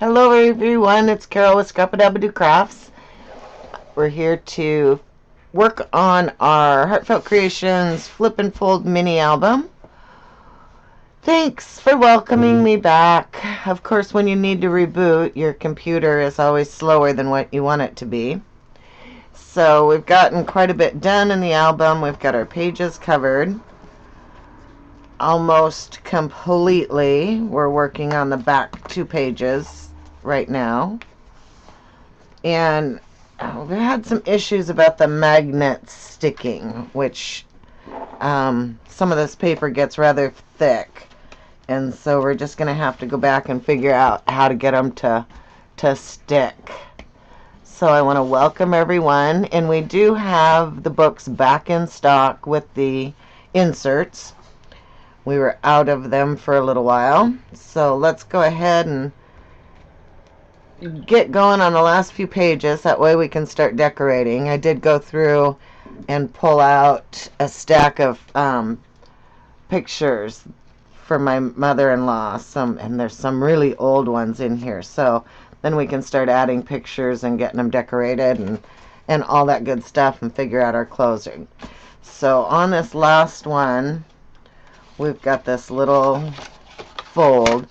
Hello everyone, it's Carol with Scrappadabadoo Crafts. We're here to work on our Heartfelt Creations Flip and Fold mini album. Thanks for welcoming me back. Of course, when you need to reboot, your computer is always slower than what you want it to be. So we've gotten quite a bit done in the album. We've got our pages covered almost completely. We're working on the back 2 pages right now. And we had some issues about the magnets sticking, which some of this paper gets rather thick. And so we're just going to have to go back and figure out how to get them to stick. So I want to welcome everyone. And we do have the books back in stock with the inserts. We were out of them for a little while. So let's go ahead and get going on the last few pages. That way we can start decorating. I did go through and pull out a stack of pictures for my mother-in-law, and there's some really old ones in here, so then we can start adding pictures and getting them decorated and all that good stuff and figure out our closing. So on this last one, we've got this little fold.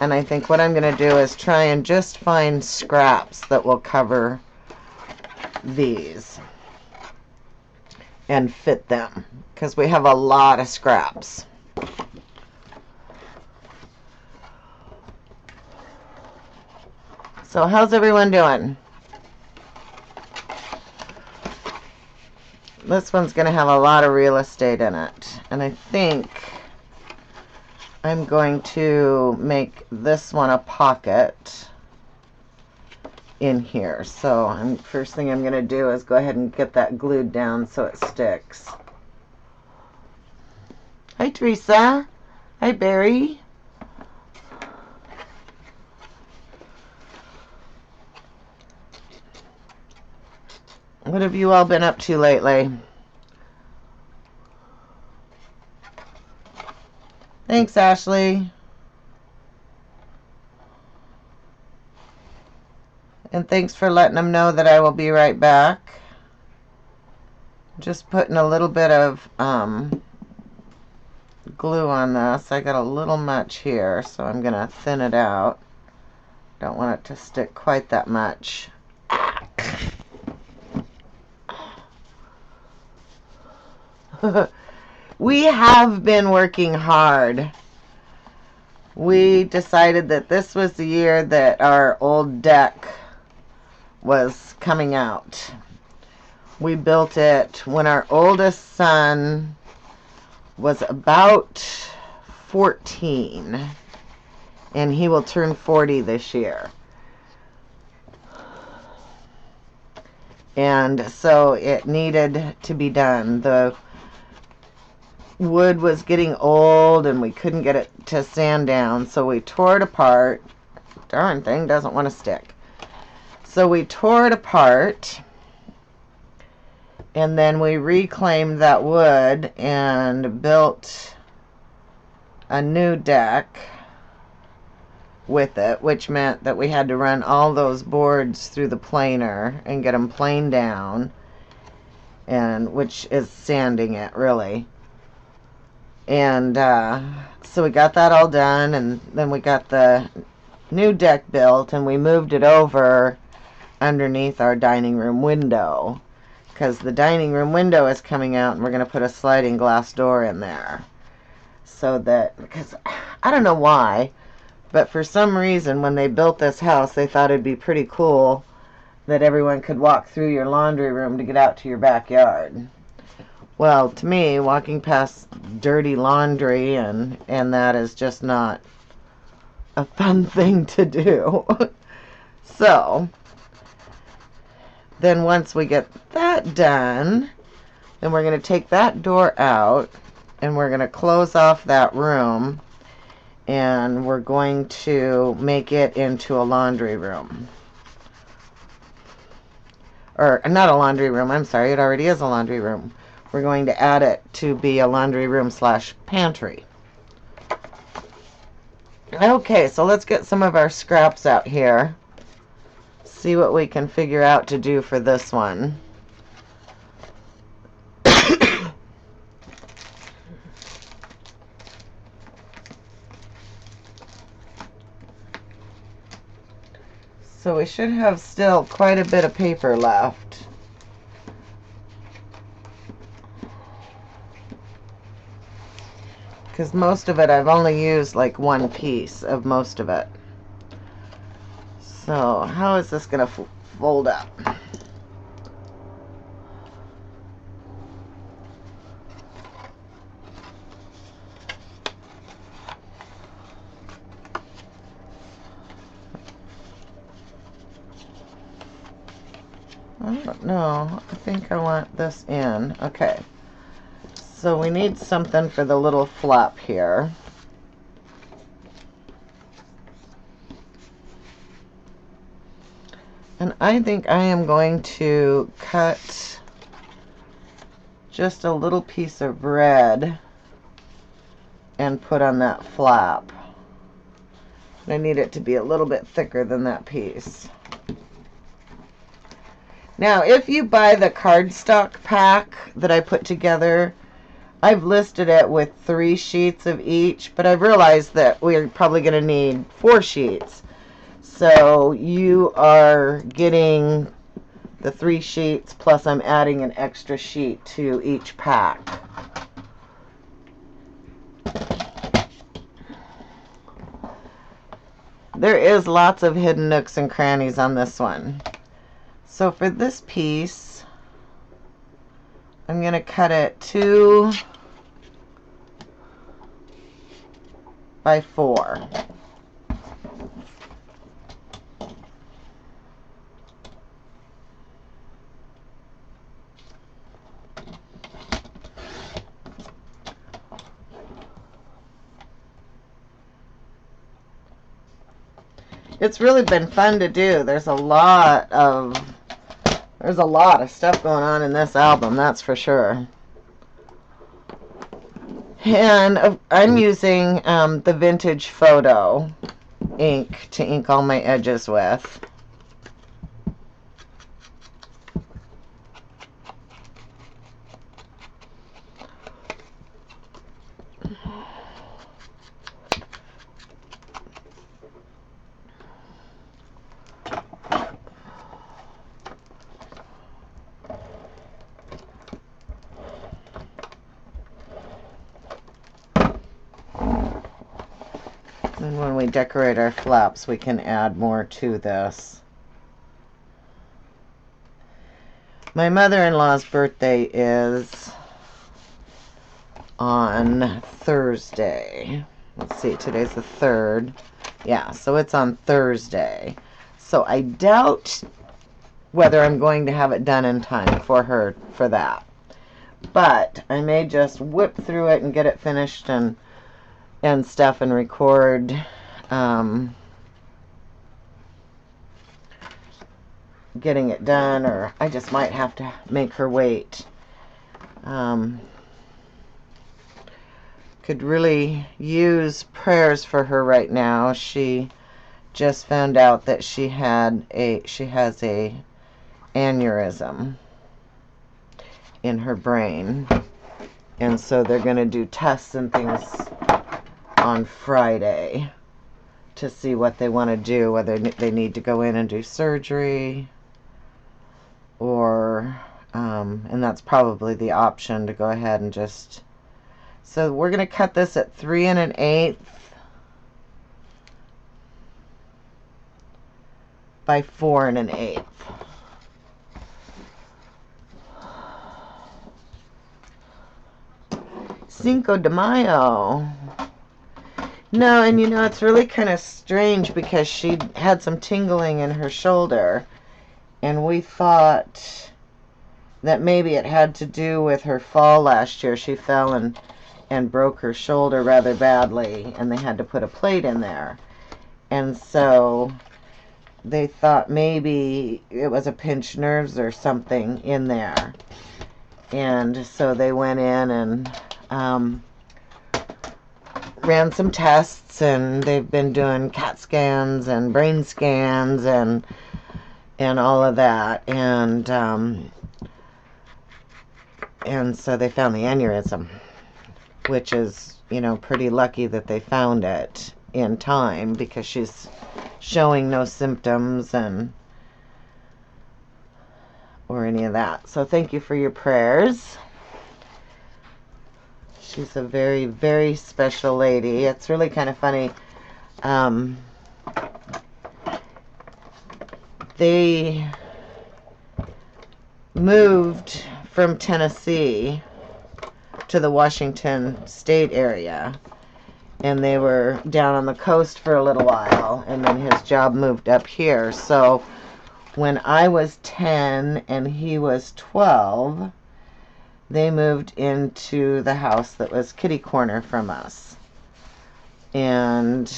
And I think what I'm going to do is try and just find scraps that will cover these and fit them, because we have a lot of scraps. So how's everyone doing? This one's going to have a lot of real estate in it. And I think I'm going to make this one a pocket in here. So first thing I'm going to do is go ahead and get that glued down so it sticks. Hi Teresa. Hi Barry. What have you all been up to lately? Thanks, Ashley. And thanks for letting them know that I will be right back. Just putting a little bit of glue on this. I got a little much here, so I'm going to thin it out. Don't want it to stick quite that much. We have been working hard. We decided that this was the year that our old deck was coming out. We built it when our oldest son was about 14, and he will turn 40 this year. And so it needed to be done. The wood was getting old and we couldn't get it to sand down, so we tore it apart. Darn thing doesn't want to stick. So we tore it apart, and then we reclaimed that wood and built a new deck with it, which meant that we had to run all those boards through the planer and get them planed down, and which is sanding it really. And so we got that all done, and then we got the new deck built, and we moved it over underneath our dining room window, because the dining room window is coming out, and we're going to put a sliding glass door in there. So that, because I don't know why, but for some reason when they built this house, they thought it'd be pretty cool that everyone could walk through your laundry room to get out to your backyard. Well, to me, walking past dirty laundry and that is just not a fun thing to do. So, then once we get that done, then we're going to take that door out, and we're going to close off that room, and we're going to make it into a laundry room. Or, not a laundry room, I'm sorry, it already is a laundry room. We're going to add it to be a laundry room / pantry. Okay, so let's get some of our scraps out here. See what we can figure out to do for this one. So we should have still quite a bit of paper left. Because most of it, I've only used like one piece of most of it. So how is this going to fold up? I don't know. I think I want this in. Okay. So we need something for the little flap here. And I think I am going to cut just a little piece of red and put on that flap. I need it to be a little bit thicker than that piece. Now, if you buy the cardstock pack that I put together, I've listed it with 3 sheets of each, but I've realized that we're probably going to need 4 sheets. So you are getting the 3 sheets, plus I'm adding an extra sheet to each pack. There is lots of hidden nooks and crannies on this one. So for this piece, I'm going to cut it 2 by 4. It's really been fun to do. There's a lot of stuff going on in this album, that's for sure. And I'm using the Vintage Photo ink to ink all my edges with. And when we decorate our flaps, we can add more to this. My mother-in-law's birthday is on Thursday. Let's see, today's the 3rd. Yeah, so it's on Thursday. So I doubt whether I'm going to have it done in time for her for that. But I may just whip through it and get it finished and stuff and record getting it done, or I just might have to make her wait. Could really use prayers for her right now. She just found out that she has a aneurysm in her brain, and so they're going to do tests and things on Friday to see what they want to do, whether they need to go in and do surgery, or and that's probably the option, to go ahead and just... So we're going to cut this at 3 1/8 by 4 1/8. Cinco de Mayo. No, and you know, it's really kind of strange because she had some tingling in her shoulder, and we thought that maybe it had to do with her fall last year. She fell and broke her shoulder rather badly, and they had to put a plate in there. And so they thought maybe it was a pinched nerves or something in there. And so they went in and ran some tests, and they've been doing CAT scans and brain scans and all of that, and so they found the aneurysm, which is, you know, pretty lucky that they found it in time, because she's showing no symptoms or any of that. So thank you for your prayers. She's a very, very special lady. It's really kind of funny. They moved from Tennessee to the Washington State area, and they were down on the coast for a little while, and then his job moved up here. So when I was 10 and he was 12, they moved into the house that was kitty corner from us. And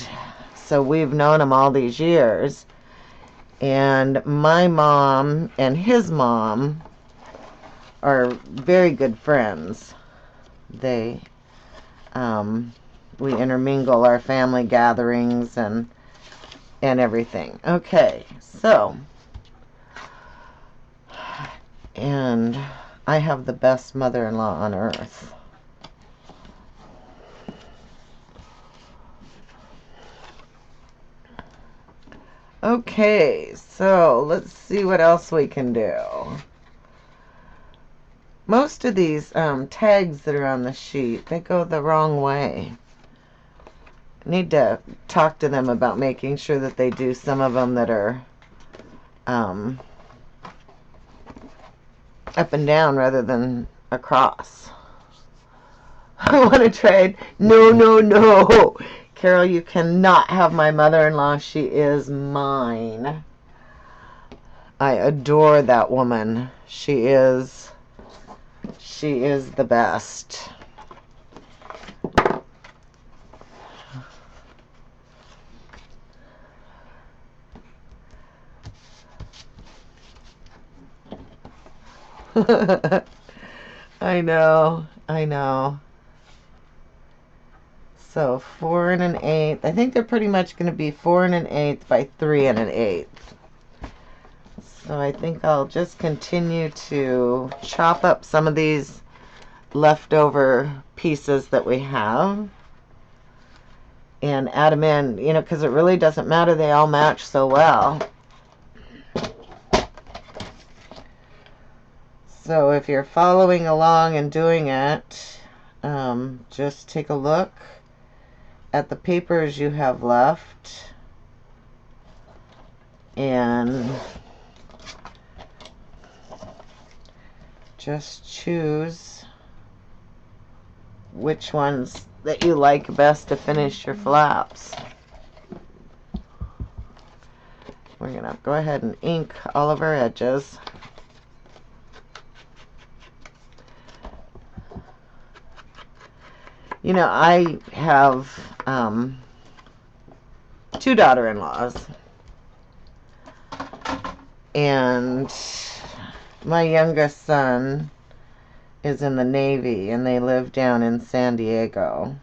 so we've known him all these years. And my mom and his mom are very good friends. They, we intermingle our family gatherings and everything. Okay, so, and I have the best mother-in-law on earth. Okay, so let's see what else we can do. Most of these tags that are on the sheet, they go the wrong way. I need to talk to them about making sure that they do some of them that are up and down rather than across. I want to trade. No, no, no. Carol, you cannot have my mother-in-law. She is mine. I adore that woman. She is the best. I know. So 4 1/8. I think they're pretty much going to be 4 1/8 by 3 1/8. So I think I'll just continue to chop up some of these leftover pieces that we have and add them in, you know, because it really doesn't matter. They all match so well. So if you're following along and doing it, just take a look at the papers you have left and just choose which ones that you like best to finish your flaps. We're going to go ahead and ink all of our edges. You know, I have 2 daughter-in-laws, and my youngest son is in the Navy, and they live down in San Diego,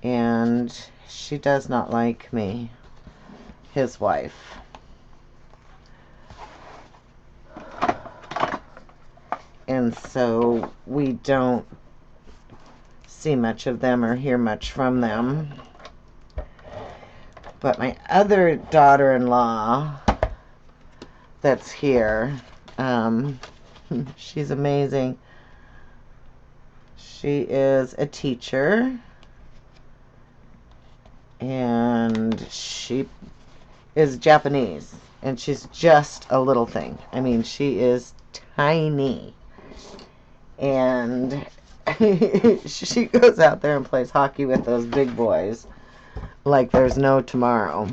and she does not like me, his wife. And so we don't see much of them or hear much from them. But my other daughter-in-law that's here, she's amazing. She is a teacher, and she is Japanese, and she's just a little thing. I mean, she is tiny, and she goes out there and plays hockey with those big boys like there's no tomorrow.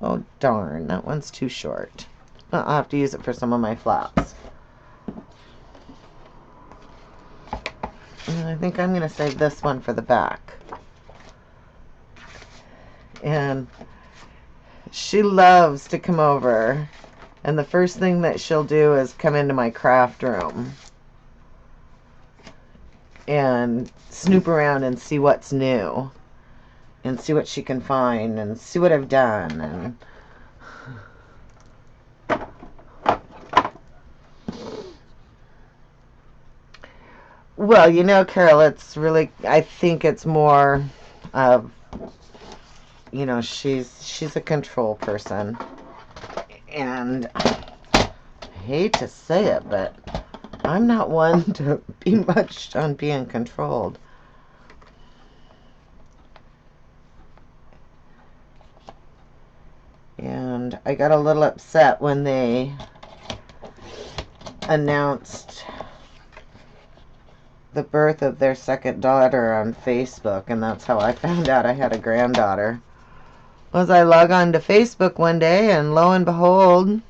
Oh darn, that one's too short. I'll have to use it for some of my flaps. And I think I'm going to save this one for the back. And she loves to come over, and the first thing that she'll do is come into my craft room. and snoop around and see what's new and see what she can find and see what I've done. And well, you know, Carol, it's really, I think it's more of, you know, she's a control person. And I hate to say it, but I'm not one to be much on being controlled. And I got a little upset when they announced the birth of their second daughter on Facebook, and that's how I found out I had a granddaughter. Was I log on to Facebook one day, and lo and behold,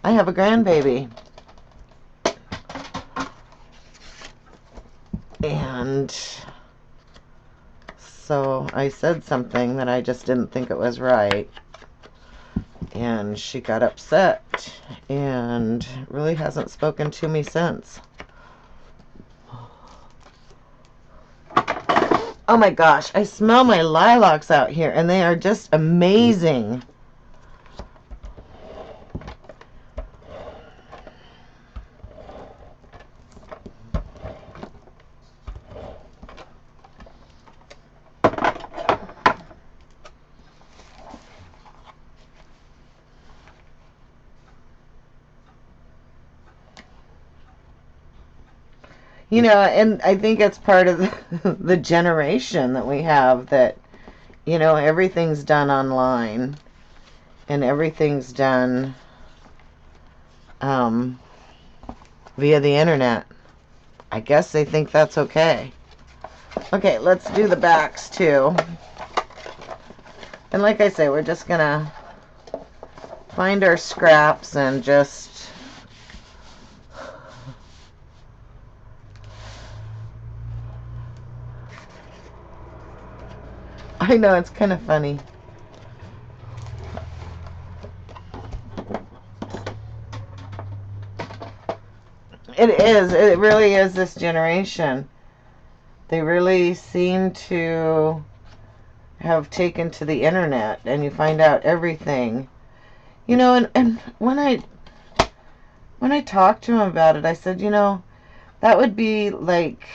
I have a grandbaby. And so I said something that I just didn't think it was right. And she got upset and really hasn't spoken to me since. Oh my gosh, I smell my lilacs out here, and they are just amazing. You know, and I think it's part of the generation that we have, that, you know, everything's done online and everything's done via the internet. I guess they think that's okay. Okay, let's do the backs too. And like I say, we're just gonna find our scraps and just I know, it's kind of funny. It is. It really is this generation. They really seem to have taken to the internet, and you find out everything. You know, and when I talked to him about it, I said, you know, that would be like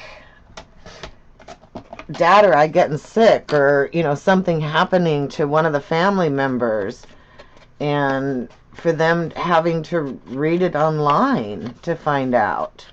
Dad or I getting sick, or, you know, something happening to one of the family members, and for them having to read it online to find out.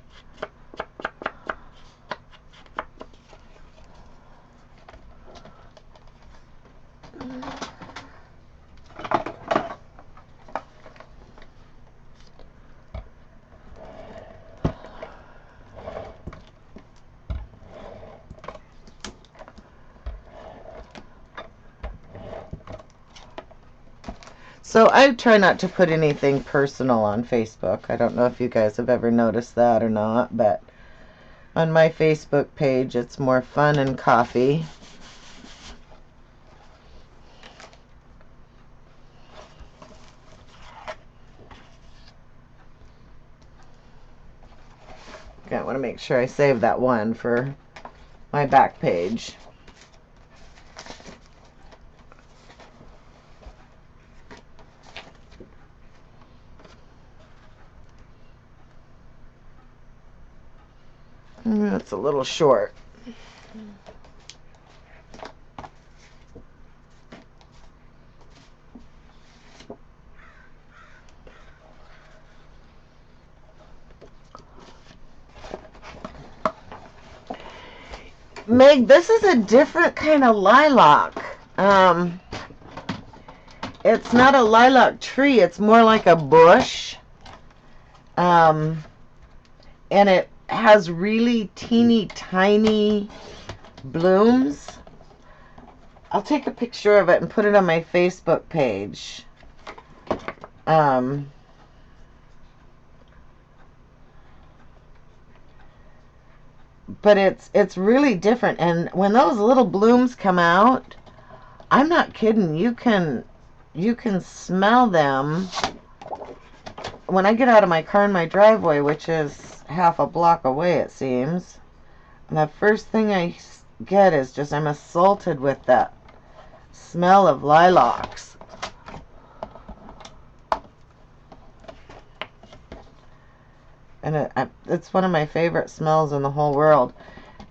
So I try not to put anything personal on Facebook. I don't know if you guys have ever noticed that or not, but on my Facebook page, it's more fun and coffee. Okay, I want to make sure I save that one for my back page. That's a little short. Meg, this is a different kind of lilac. It's not a lilac tree. It's more like a bush. And it has really teeny tiny blooms. I'll take a picture of it and put it on my Facebook page. But it's really different, and when those little blooms come out, I'm not kidding, you can smell them. When I get out of my car in my driveway, which is half a block away, it seems, And the first thing I get is just I'm assaulted with that smell of lilacs. And it's one of my favorite smells in the whole world.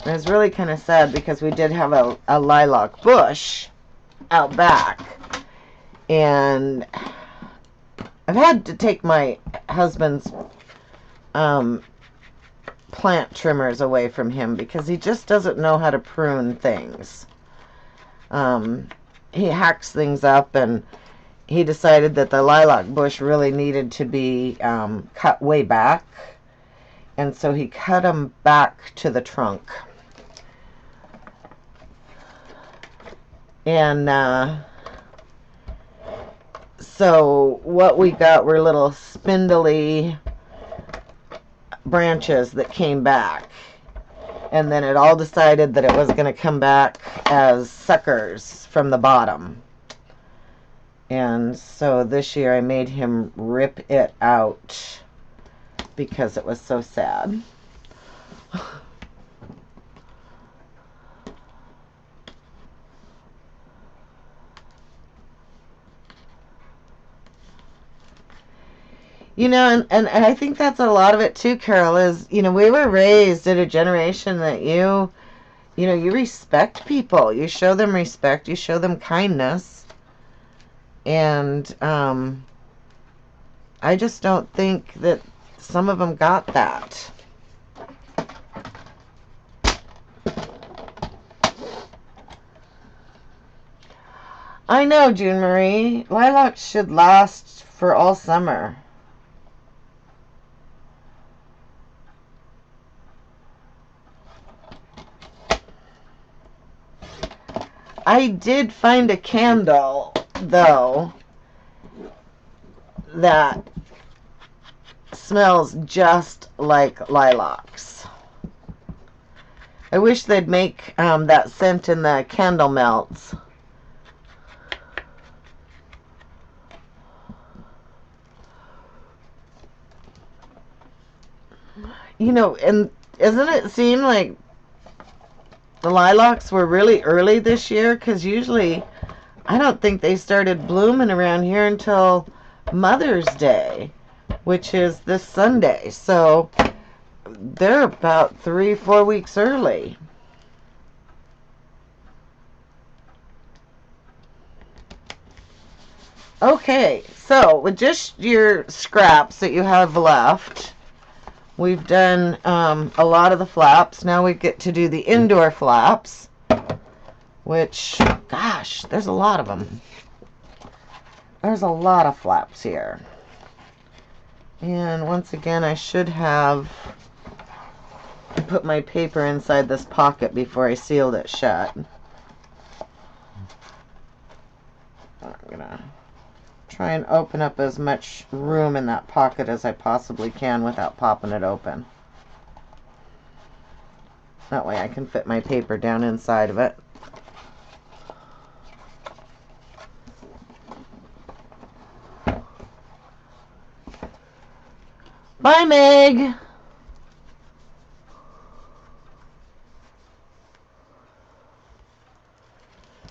And it's really kind of sad because we did have a lilac bush out back. And I've had to take my husband's plant trimmers away from him because he just doesn't know how to prune things. He hacks things up, and he decided that the lilac bush really needed to be cut way back, and so he cut them back to the trunk. And so what we got were little spindly branches that came back, and then it all decided that it was going to come back as suckers from the bottom. And so this year I made him rip it out because it was so sad. You know, and I think that's a lot of it too, Carol, is, you know, we were raised in a generation that you respect people. You show them respect. You show them kindness. And I just don't think that some of them got that. I know, June Marie. Lilacs should last for all summer. I did find a candle, though, that smells just like lilacs. I wish they'd make that scent in the candle melts. You know, and doesn't it seem like the lilacs were really early this year? Because usually I don't think they started blooming around here until Mother's Day, which is this Sunday. So they're about 3-4 weeks early. Okay, so with just your scraps that you have left, we've done a lot of the flaps. Now we get to do the indoor flaps, which, gosh, there's a lot of them. There's a lot of flaps here. And once again, I should have put my paper inside this pocket before I sealed it shut. I'm gonna try and open up as much room in that pocket as I possibly can without popping it open. That way I can fit my paper down inside of it. Bye, Meg!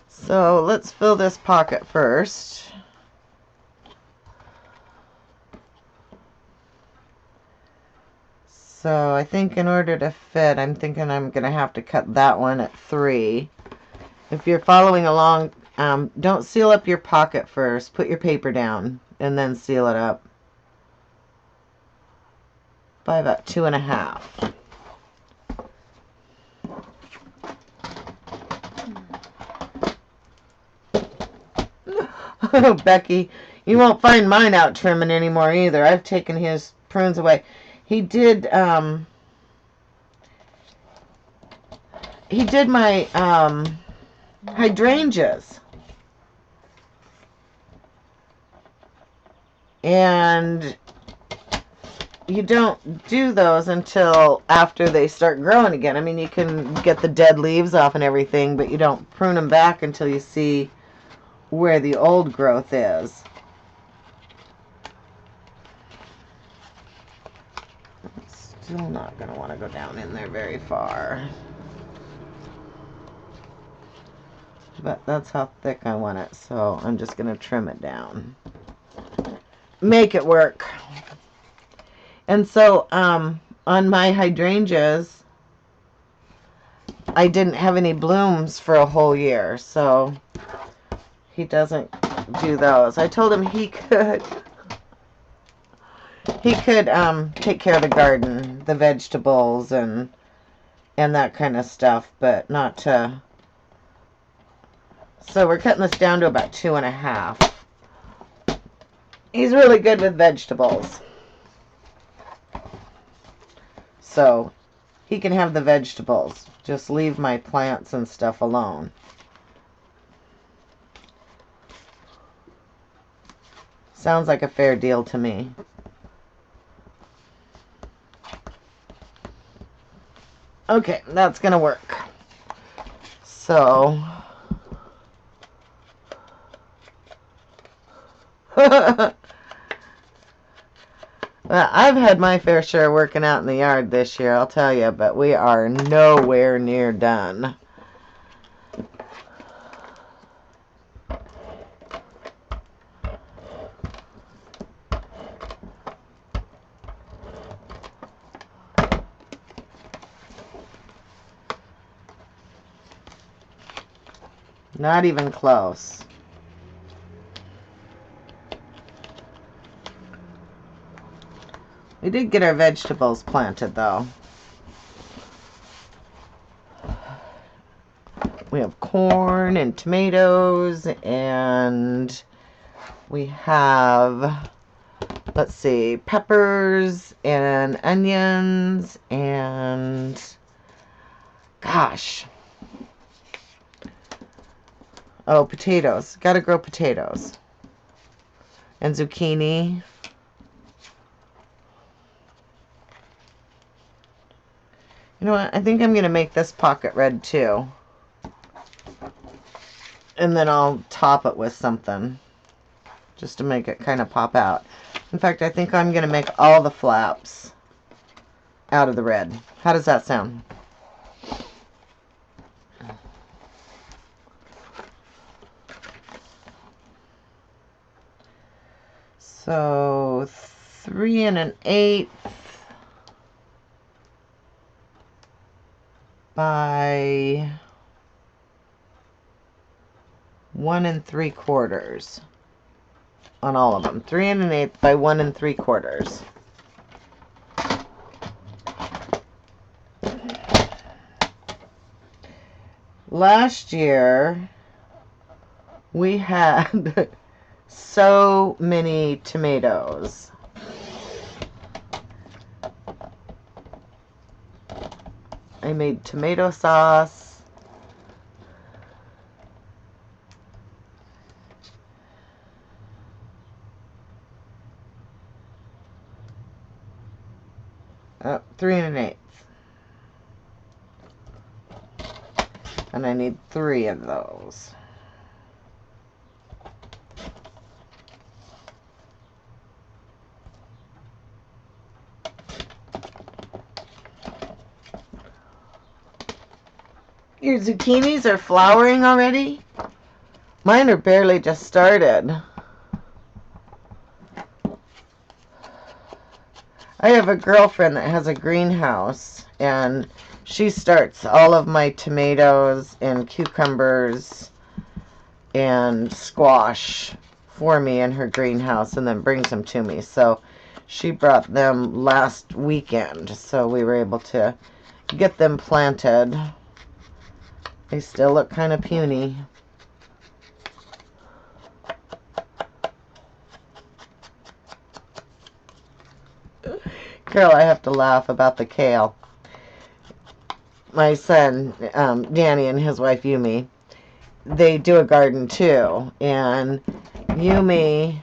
So let's fill this pocket first. So I think in order to fit, I'm thinking I'm going to have to cut that one at 3. If you're following along, don't seal up your pocket first. Put your paper down and then seal it up by about 2.5. Oh, Becky, you won't find mine out trimming anymore either. I've taken his prunes away. He did my hydrangeas. And you don't do those until after they start growing again. I mean, you can get the dead leaves off and everything, but you don't prune them back until you see where the old growth is. Still not going to want to go down in there very far. but that's how thick I want it, so I'm just going to trim it down. Make it work. And so, on my hydrangeas, I didn't have any blooms for a whole year, so he doesn't do those. I told him he could take care of the garden, the vegetables, and that kind of stuff, but not to. So we're cutting this down to about 2.5. He's really good with vegetables, so he can have the vegetables. Just leave my plants and stuff alone. Sounds like a fair deal to me. Okay, that's gonna work. So well, I've had my fair share working out in the yard this year, I'll tell you, but we are nowhere near done. Not even close. We did get our vegetables planted, though. We have corn and tomatoes, and we have, let's see, peppers and onions, and gosh. Oh, potatoes. Gotta grow potatoes. And zucchini. You know what? I think I'm going to make this pocket red too. And then I'll top it with something. Just to make it kind of pop out. In fact, I think I'm going to make all the flaps out of the red. How does that sound? So 3 1/8 by 1 3/4 on all of them. 3 1/8 by 1 3/4. Last year we had so many tomatoes. I made tomato sauce. Oh, 3 1/8. And I need 3 of those. Your zucchinis are flowering already? Mine are barely just started. I have a girlfriend that has a greenhouse, and she starts all of my tomatoes and cucumbers and squash for me in her greenhouse and then brings them to me. So she brought them last weekend, so we were able to get them planted. They still look kind of puny. Carol, I have to laugh about the kale. My son, Danny, and his wife, Yumi, they do a garden too. And Yumi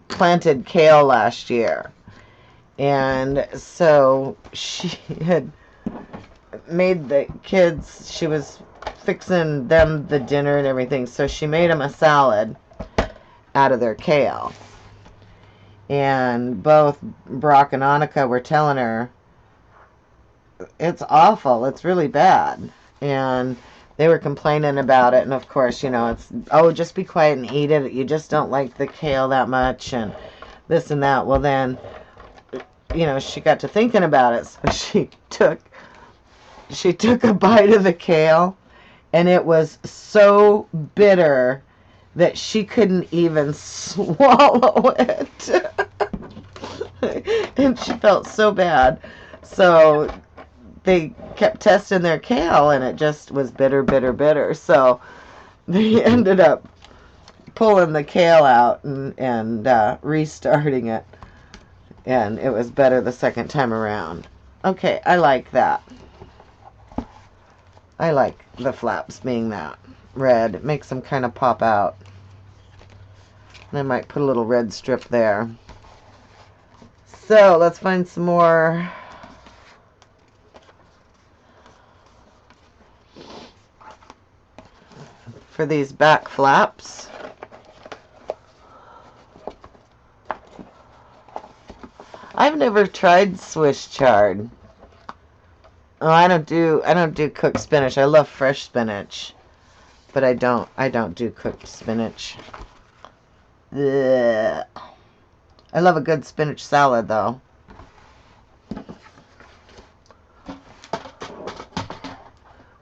planted kale last year. And so she had made the kids, she was fixing them the dinner and everything, so she made them a salad out of their kale. And both Brock and Annika were telling her, it's awful, it's really bad. And they were complaining about it, and of course, you know, it's, oh, just be quiet and eat it. You just don't like the kale that much, and this and that. Well, then, you know, she got to thinking about it, so she took a bite of the kale, and it was so bitter that she couldn't even swallow it. And she felt so bad. So they kept testing their kale, and it just was bitter, bitter, bitter. So they ended up pulling the kale out and restarting it, and it was better the second time around. Okay, I like that. I like the flaps being that red. It makes them kind of pop out. And I might put a little red strip there. So let's find some more for these back flaps. I've never tried Swiss chard. Oh, I don't do cooked spinach. I love fresh spinach, but I don't do cooked spinach. Ugh. I love a good spinach salad though.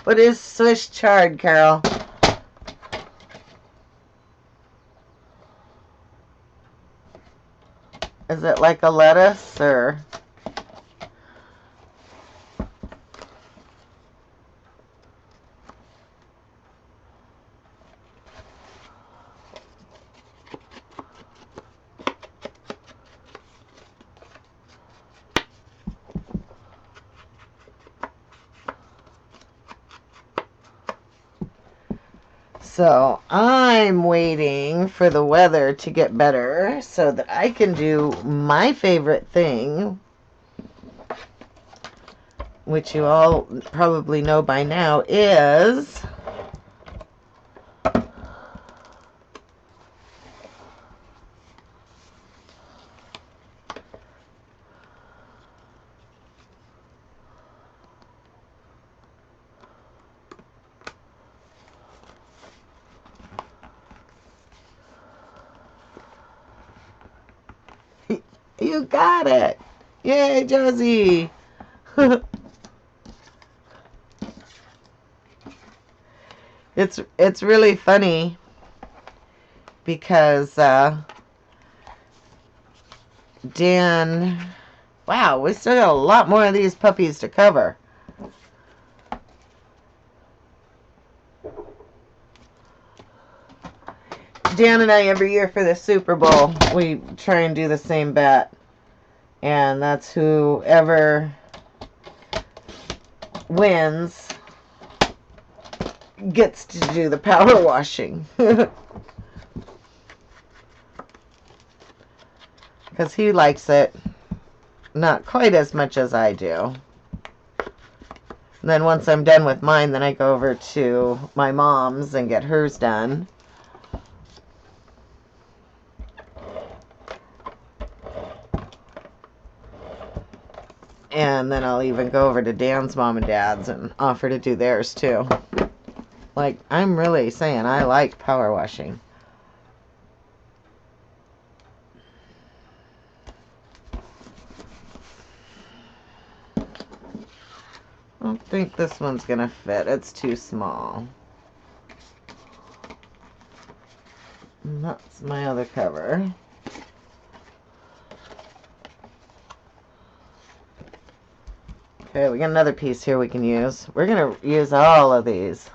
What is Swiss chard, Carol? Is it like a lettuce or? So I'm waiting for the weather to get better so that I can do my favorite thing, which you all probably know by now, is you got it. Yay, Josie. It's really funny because Dan, wow, we still got a lot more of these puppies to cover. Dan and I, every year for the Super Bowl, we try and do the same bet. And that's whoever wins gets to do the power washing. Because he likes it not quite as much as I do. And then once I'm done with mine, then I go over to my mom's and get hers done. And then I'll even go over to Dan's mom and dad's and offer to do theirs too. Like, I'm really saying I like power washing. I don't think this one's gonna fit. It's too small. And that's my other cover. Okay, we got another piece here we can use. We're gonna use all of these.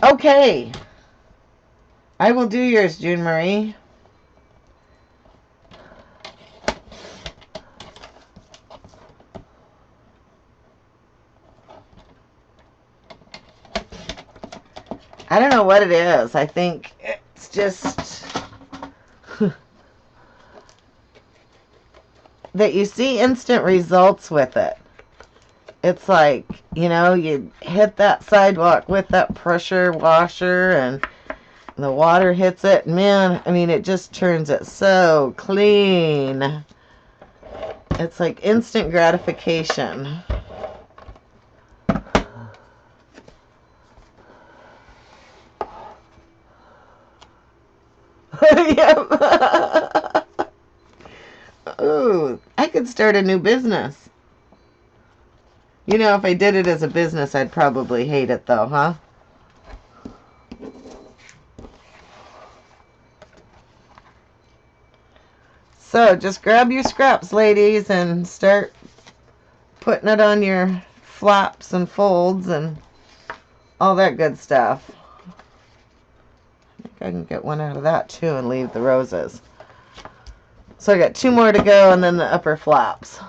Okay. I will do yours, June Marie. I don't know what it is. I think it's just that you see instant results with it. It's like, you know, you hit that sidewalk with that pressure washer and the water hits it. Man, I mean, it just turns it so clean. It's like instant gratification. Yep. Ooh, I could start a new business. You know, if I did it as a business, I'd probably hate it though, huh? So just grab your scraps, ladies, and start putting it on your flaps and folds and all that good stuff. I think I can get one out of that too and leave the roses. So I got 2 more to go and then the upper flaps.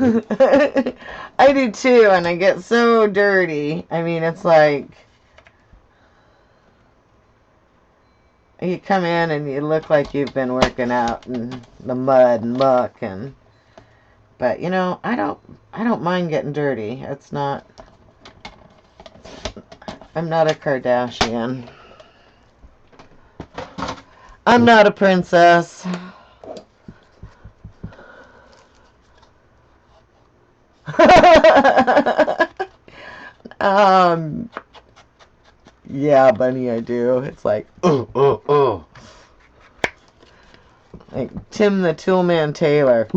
I do too, and I get so dirty. I mean, it's like you come in and you look like you've been working out in the mud and muck, and but you know, I don't mind getting dirty. It's not, I'm not a Kardashian. I'm not a princess. Yeah, Bunny, I do. It's like, oh. Like Tim the Toolman Taylor.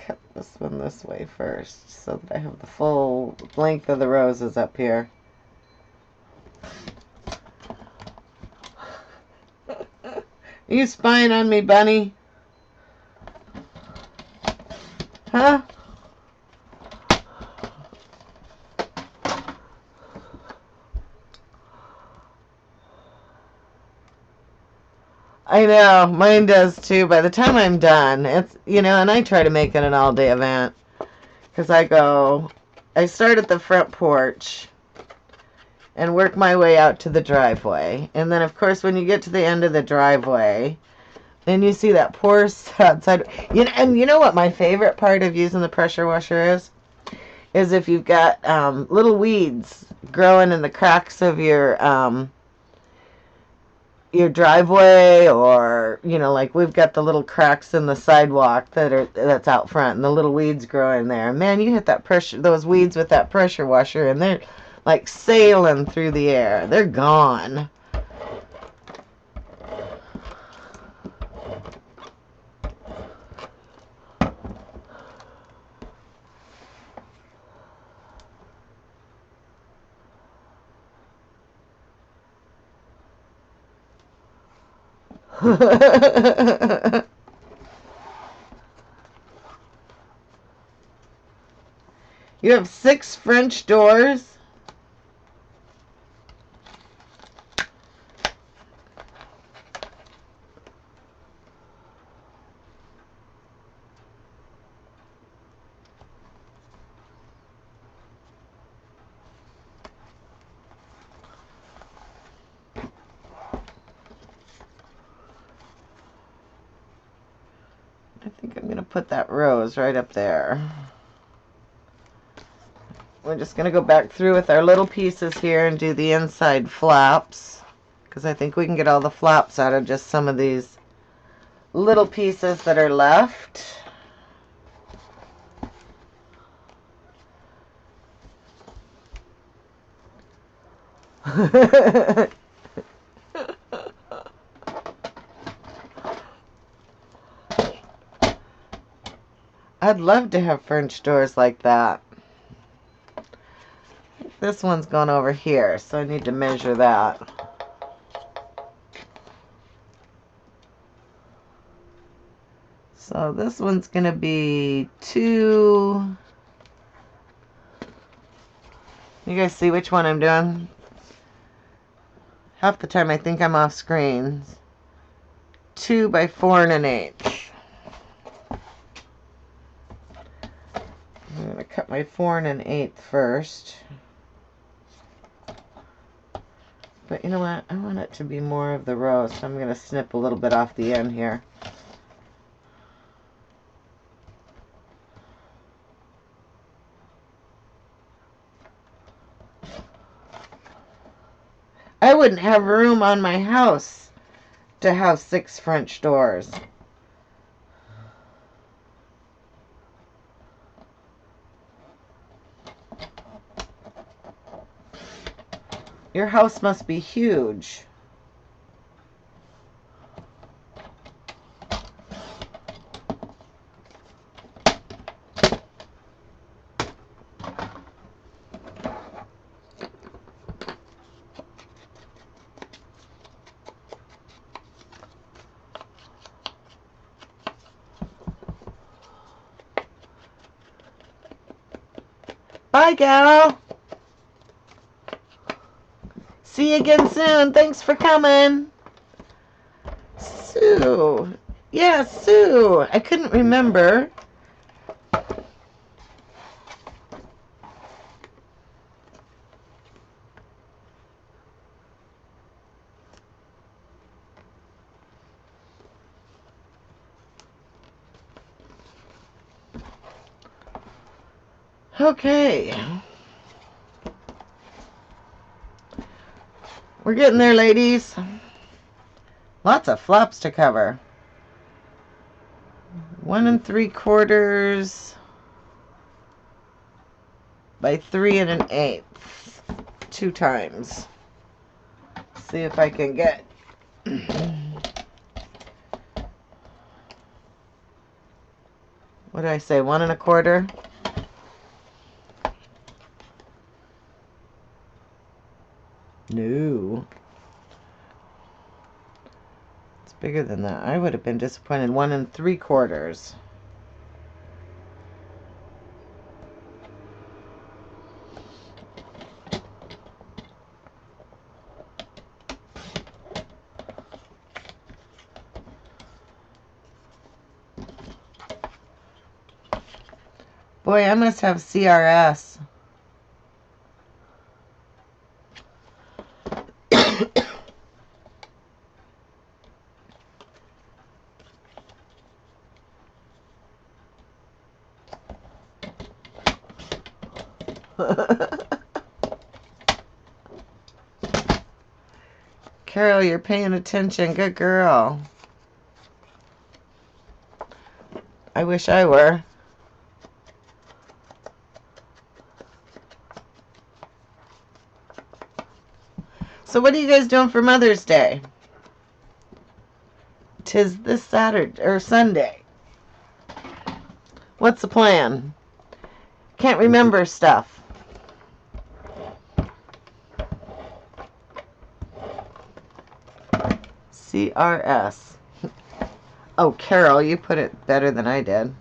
Cut this one this way first so that I have the full length of the roses up here. Are you spying on me, Bunny? Huh? I know, mine does too. By the time I'm done, it's, you know, and I try to make it an all-day event. Because I start at the front porch and work my way out to the driveway. And then, of course, when you get to the end of the driveway, then you see that poor sad side. You know, and you know what my favorite part of using the pressure washer is? Is if you've got little weeds growing in the cracks of your driveway, or you know, like we've got the little cracks in the sidewalk that's out front and the little weeds growing there. Man, you hit those weeds with that pressure washer and they're like sailing through the air. They're gone. You have 6 French doors. I think I'm going to put that rose right up there. We're just going to go back through with our little pieces here and do the inside flaps, because I think we can get all the flaps out of just some of these little pieces that are left. I'd love to have French doors like that. This one's gone over here, so I need to measure that. So this one's going to be 2. You guys see which one I'm doing? Half the time I think I'm off screen. 2 by 4 1/8. I'm going to cut my 4 1/8 first. But you know what? I want it to be more of the rose, so I'm going to snip a little bit off the end here. I wouldn't have room on my house to have 6 French doors. Your house must be huge. Bye, gal. See you again soon. Thanks for coming. Sue. Yeah, Sue. I couldn't remember. Okay. We're getting there, ladies. Lots of flops to cover. 1 3/4 by 3 1/8. 2 times. See if I can get... What did I say? 1 1/4? No. It's bigger than that. I would have been disappointed. 1 3/4. Boy, I must have CRS. Carol, you're paying attention. Good girl. I wish I were. So what are you guys doing for Mother's Day? 'Tis this Saturday or Sunday. What's the plan? Can't remember stuff. CRS. Oh, Carol, you put it better than I did.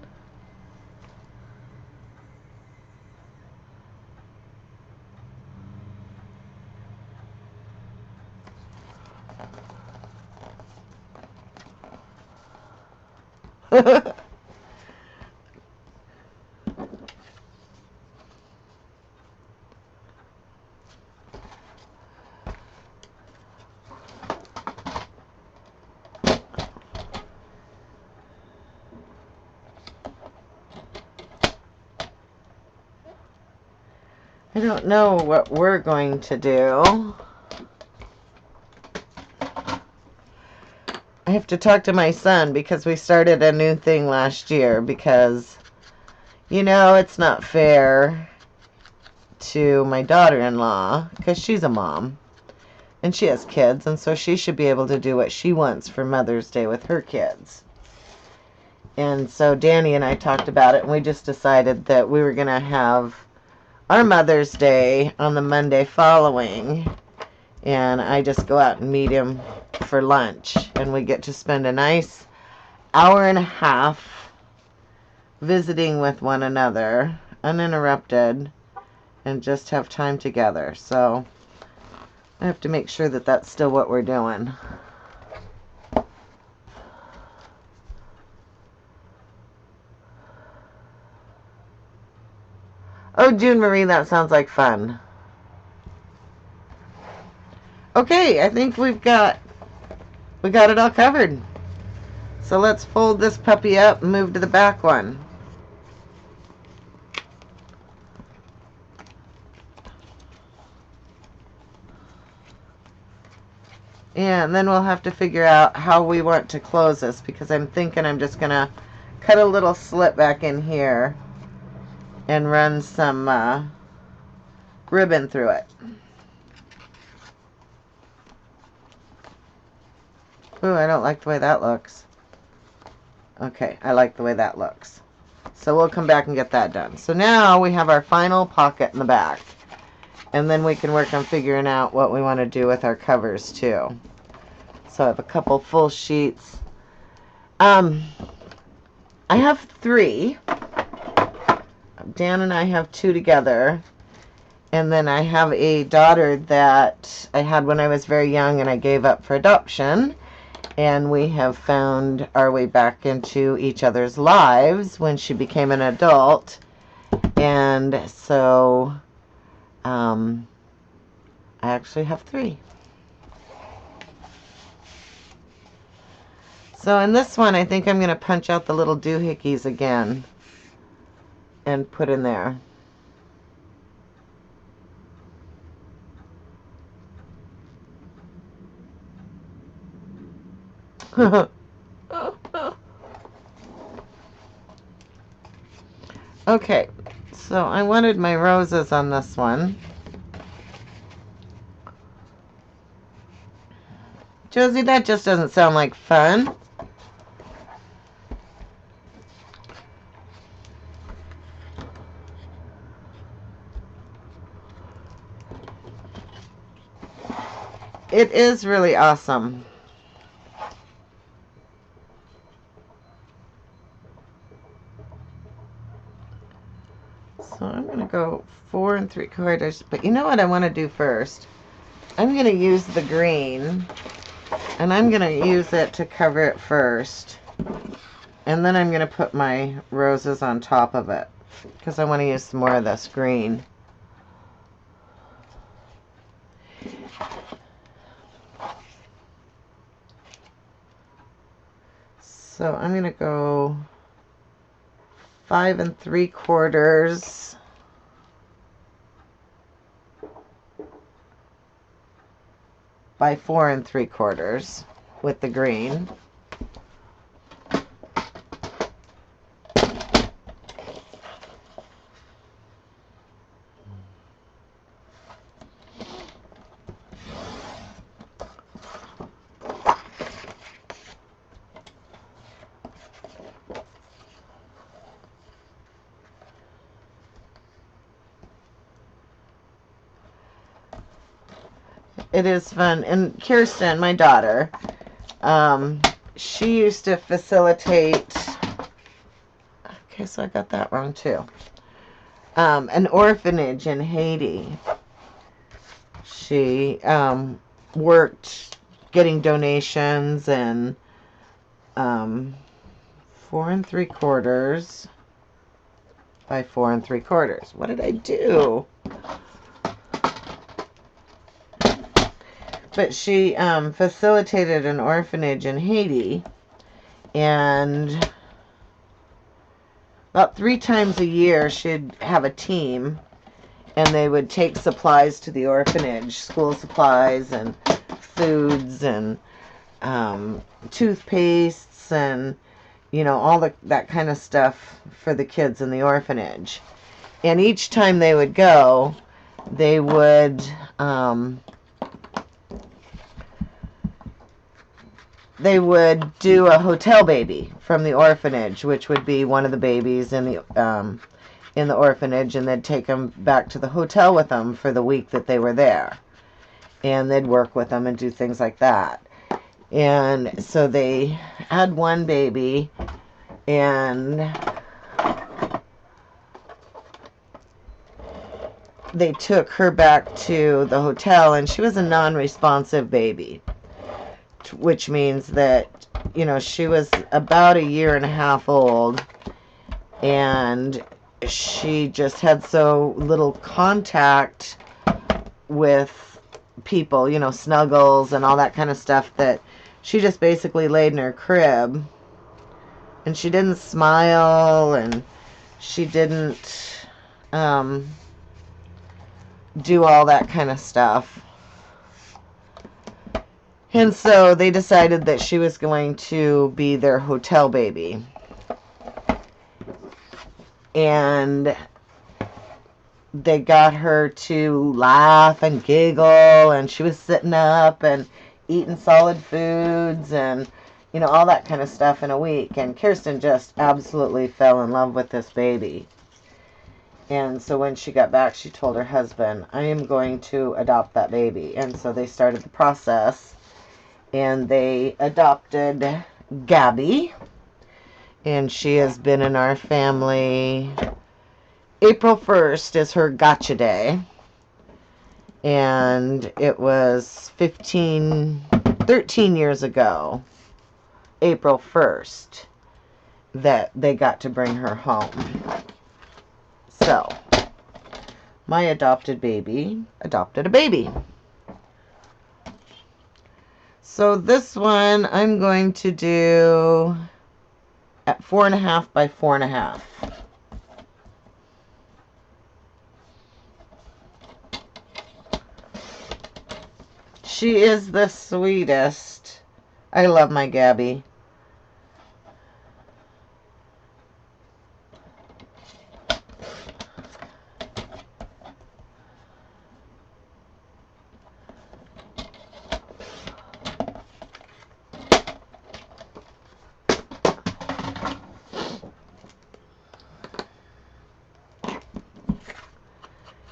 I don't know what we're going to do. I have to talk to my son because we started a new thing last year because, you know, it's not fair to my daughter-in-law because she's a mom and she has kids, and so she should be able to do what she wants for Mother's Day with her kids. And so Danny and I talked about it, and we just decided that we were going to have our Mother's Day on the Monday following, and I just go out and meet him for lunch, and we get to spend a nice hour and a half visiting with one another, uninterrupted, and just have time together. So I have to make sure that that's still what we're doing. Oh, June Marie, that sounds like fun. Okay, I think we got it all covered. So let's fold this puppy up and move to the back one. And then we'll have to figure out how we want to close this, because I'm thinking I'm just going to cut a little slit back in here and run some ribbon through it. Ooh, I don't like the way that looks. Okay, I like the way that looks. So we'll come back and get that done. So now we have our final pocket in the back. And then we can work on figuring out what we want to do with our covers too. So I have a couple full sheets. I have 3. Dan and I have 2 together. And then I have a daughter that I had when I was very young and I gave up for adoption. And we have found our way back into each other's lives when she became an adult. And so I actually have 3. So in this one, I think I'm going to punch out the little doohickeys again and put in there. Okay, so I wanted my roses on this one. Josie, that just doesn't sound like fun. It is really awesome. So I'm going to go 4 3/4, but you know what I want to do first? I'm going to use the green, and I'm going to use it to cover it first. And then I'm going to put my roses on top of it, because I want to use some more of this green. So I'm going to go 5 3/4 by 4 3/4 with the green. It is fun. And Kirsten, my daughter, she used to facilitate, okay, so I got that wrong too, an orphanage in Haiti. She worked getting donations and 4 3/4 by 4 3/4. What did I do? But she facilitated an orphanage in Haiti, and about 3 times a year she'd have a team, and they would take supplies to the orphanage, school supplies and foods and toothpastes and, you know, all that kind of stuff for the kids in the orphanage. And each time they would go, they would do a hotel baby from the orphanage, which would be one of the babies in the orphanage, and they'd take them back to the hotel with them for the week that they were there, and they'd work with them and do things like that. And so they had one baby, and they took her back to the hotel, and she was a non-responsive baby, which means that, you know, she was about 1.5 years old, and she just had so little contact with people, you know, snuggles and all that kind of stuff, that she just basically laid in her crib and she didn't smile and she didn't do all that kind of stuff. And so they decided that she was going to be their hotel baby. And they got her to laugh and giggle, and she was sitting up and eating solid foods and, you know, all that kind of stuff in a week. And Kirsten just absolutely fell in love with this baby. And so when she got back, she told her husband, I am going to adopt that baby. And so they started the process, and they adopted Gabby. And she has been in our family. April 1st is her gotcha day. And it was 13 years ago, April 1st, that they got to bring her home. So, my adopted baby adopted a baby. So this one I'm going to do at 4.5 by 4.5. She is the sweetest. I love my Gabby.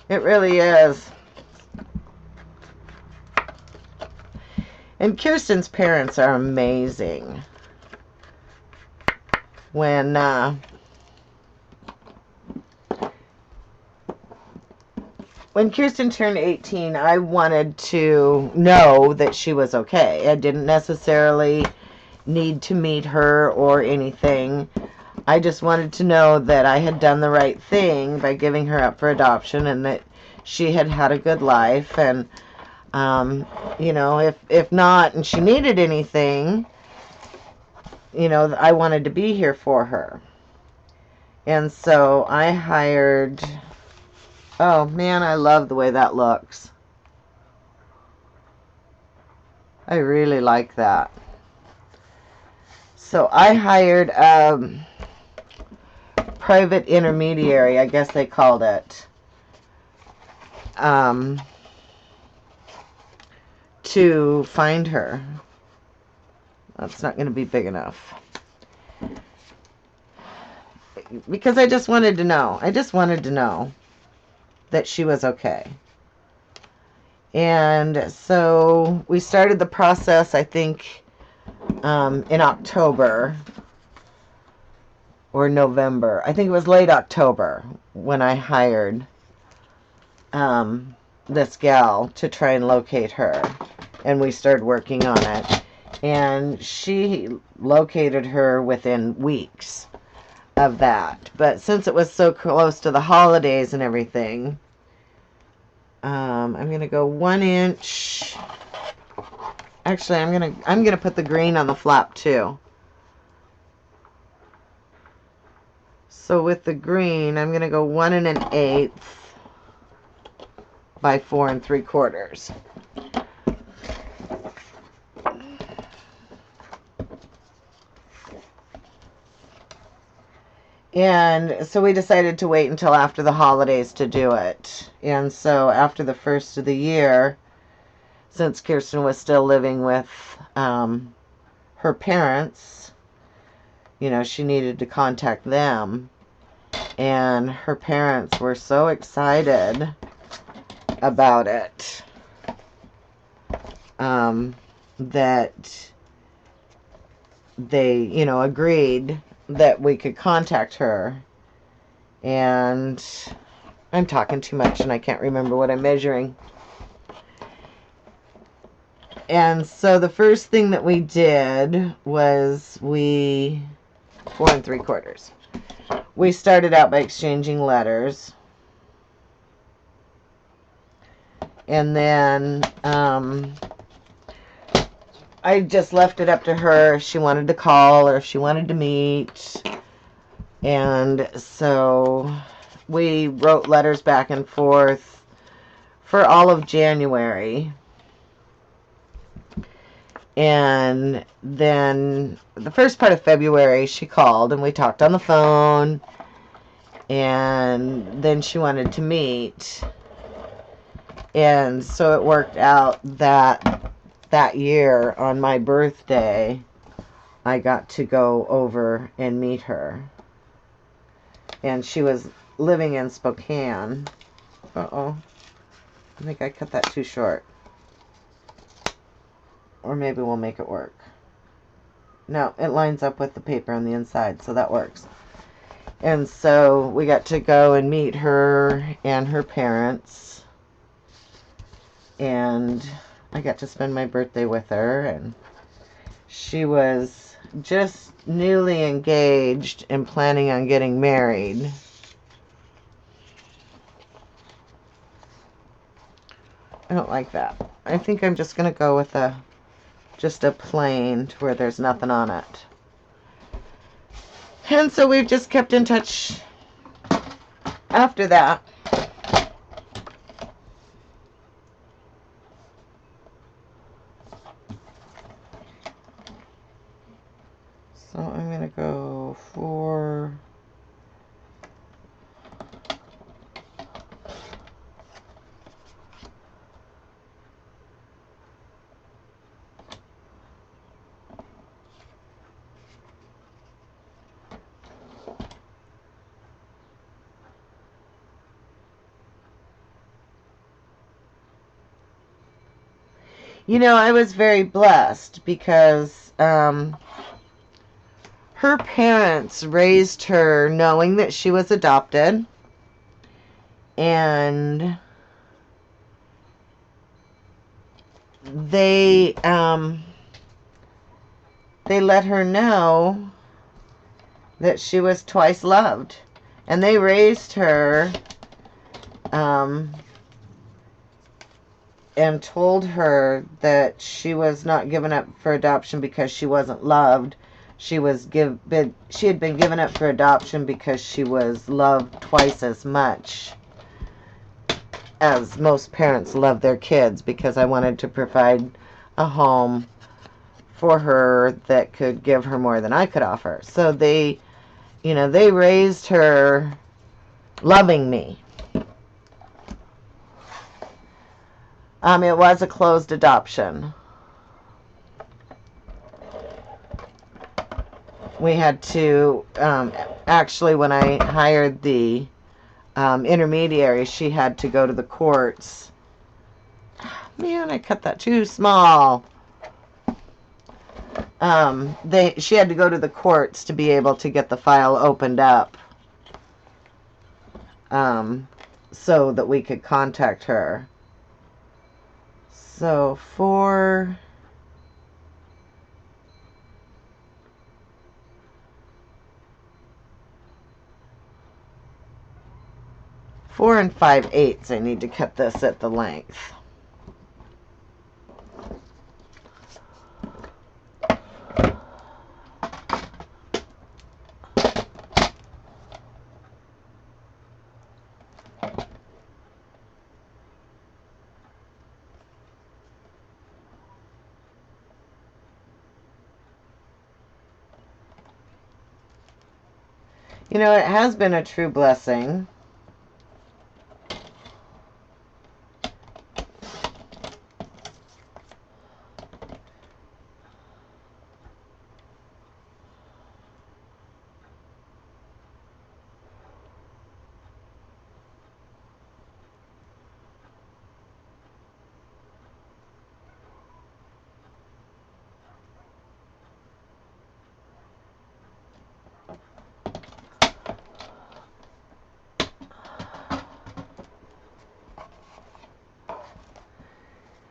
It really is. And Kirsten's parents are amazing. When Kirsten turned 18, I wanted to know that she was okay. I didn't necessarily need to meet her or anything. I just wanted to know that I had done the right thing by giving her up for adoption, and that she had had a good life. And you know, if not, and she needed anything, you know, I wanted to be here for her. And so I hired, oh man, I love the way that looks. I really like that. So I hired private intermediary, I guess they called it, to find her. That's not going to be big enough. Because I just wanted to know. I just wanted to know that she was okay. And so we started the process, I think, in October or November. I think it was late October when I hired this gal to try and locate her. And we started working on it. And she located her within weeks of that. But since it was so close to the holidays and everything, I'm gonna go 1 inch. Actually, I'm gonna put the green on the flap too. So with the green, I'm gonna go 1 1/8 by 4 3/4. And so we decided to wait until after the holidays to do it. And so after the first of the year, since Kirsten was still living with her parents, you know, she needed to contact them. And her parents were so excited about it that they, you know, agreed that we could contact her. And I'm talking too much and I can't remember what I'm measuring. And so the first thing that we did was 4 3/4. We started out by exchanging letters. And then I just left it up to her if she wanted to call or if she wanted to meet. And so we wrote letters back and forth for all of January. And then the first part of February, she called and we talked on the phone. And then she wanted to meet. And so it worked out that that year on my birthday, I got to go over and meet her. And she was living in Spokane. Uh-oh. I think I cut that too short. Or maybe we'll make it work. No, it lines up with the paper on the inside, so that works. And so we got to go and meet her and her parents. And I got to spend my birthday with her. And she was just newly engaged and planning on getting married. I don't like that. I think I'm just going to go with just a plain to where there's nothing on it. And so we've just kept in touch after that. So I'm going to go for... You know, I was very blessed because her parents raised her knowing that she was adopted, and they let her know that she was twice loved, and they raised her and told her that she was not given up for adoption because she wasn't loved. She had been given up for adoption because she was loved twice as much as most parents love their kids, because I wanted to provide a home for her that could give her more than I could offer. So they raised her loving me. It was a closed adoption. We had to, actually, when I hired the intermediary, she had to go to the courts. Man, I cut that too small. She had to go to the courts to be able to get the file opened up, so that we could contact her. So for 4 5/8, I need to cut this at the length. You know, it has been a true blessing.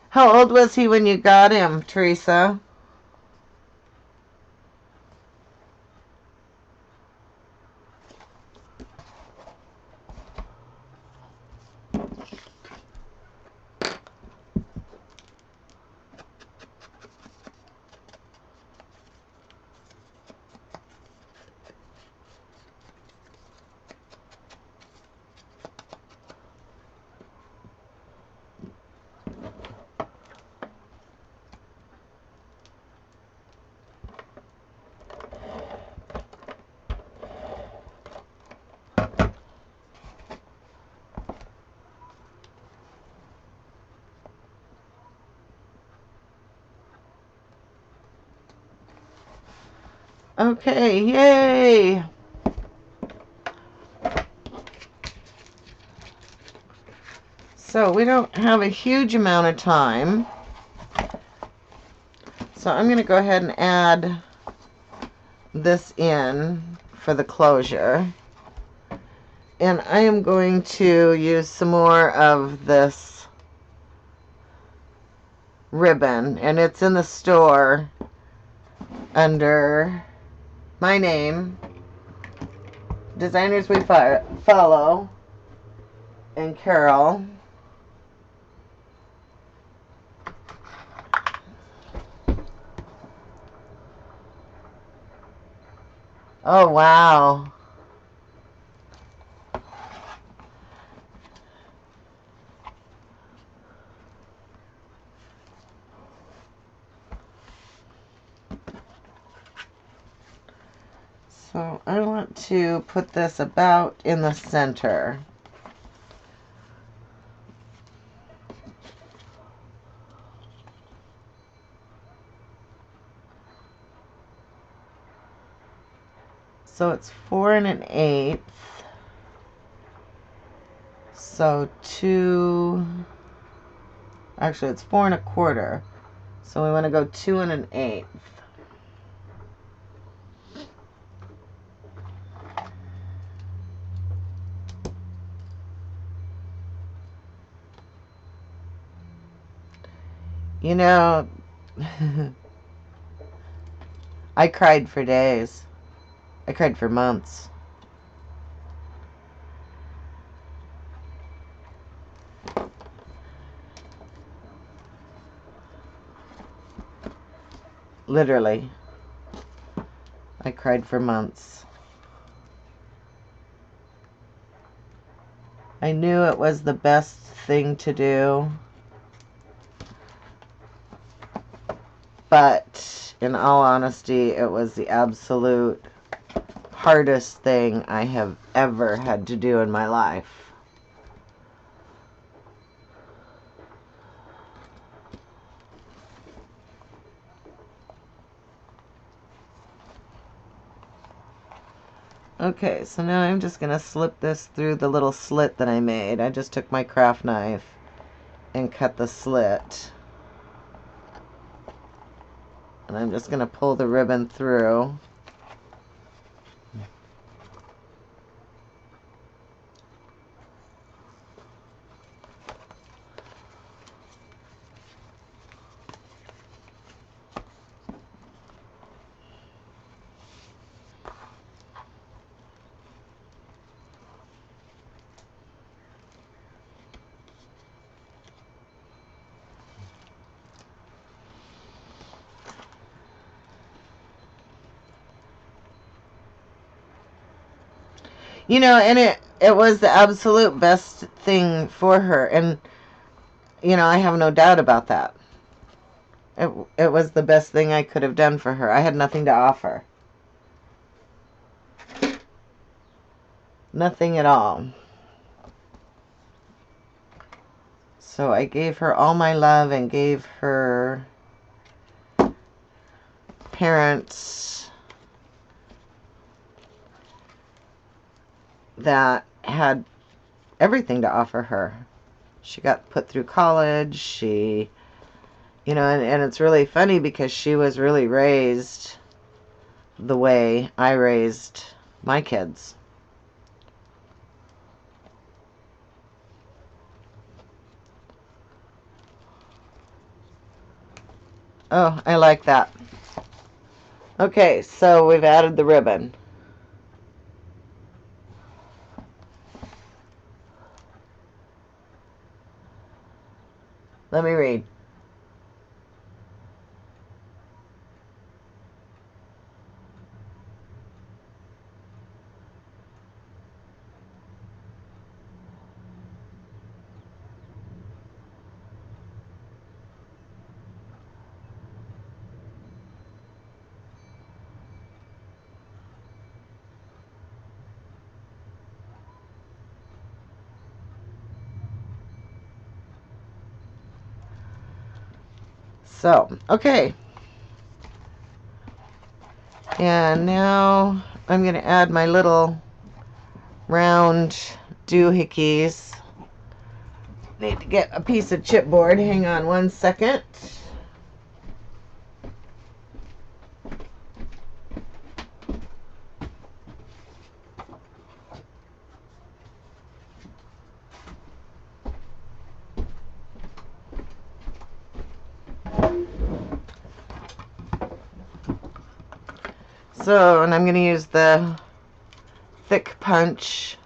How old was he when you got him, Teresa? Okay, yay! So we don't have a huge amount of time. So I'm going to go ahead and add this in for the closure. And I am going to use some more of this ribbon. And it's in the store under my name, Designers We Follow, and Carol. Oh, wow. So I want to put this about in the center. So it's 4 1/8. So actually it's 4 1/4. So we want to go 2 1/8. You know, I cried for days. I cried for months. Literally. I cried for months. I knew it was the best thing to do. But in all honesty, it was the absolute hardest thing I have ever had to do in my life. Okay, so now I'm just going to slip this through the little slit that I made. I just took my craft knife and cut the slit. And I'm just going to pull the ribbon through. You know, and it was the absolute best thing for her. And, you know, I have no doubt about that. It was the best thing I could have done for her. I had nothing to offer. Nothing at all. So I gave her all my love and gave her parents that had everything to offer her. She got put through college. She, you know, and it's really funny because she was really raised the way I raised my kids. Oh, I like that. Okay, so we've added the ribbon. Let me read. So, okay. And now I'm going to add my little round doohickeys. Need to get a piece of chipboard. Hang on one second. So, and I'm going to use the thick punch.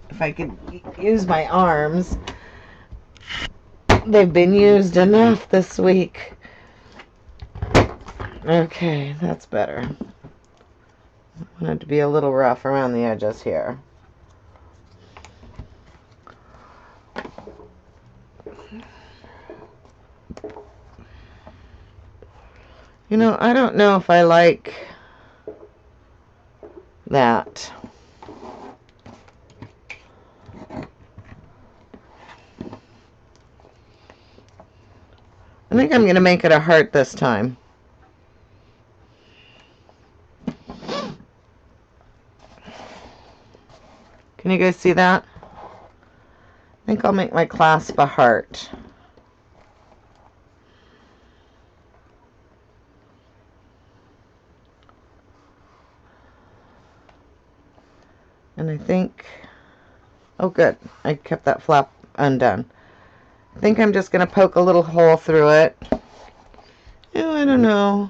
If I could use my arms. They've been used enough this week. Okay, that's better. I want it to be a little rough around the edges here. You know, I don't know if I like that. I think I'm going to make it a heart this time. Can you guys see that? I think I'll make my clasp a heart. And I think, oh good, I kept that flap undone. I think I'm just going to poke a little hole through it. Oh, I don't know.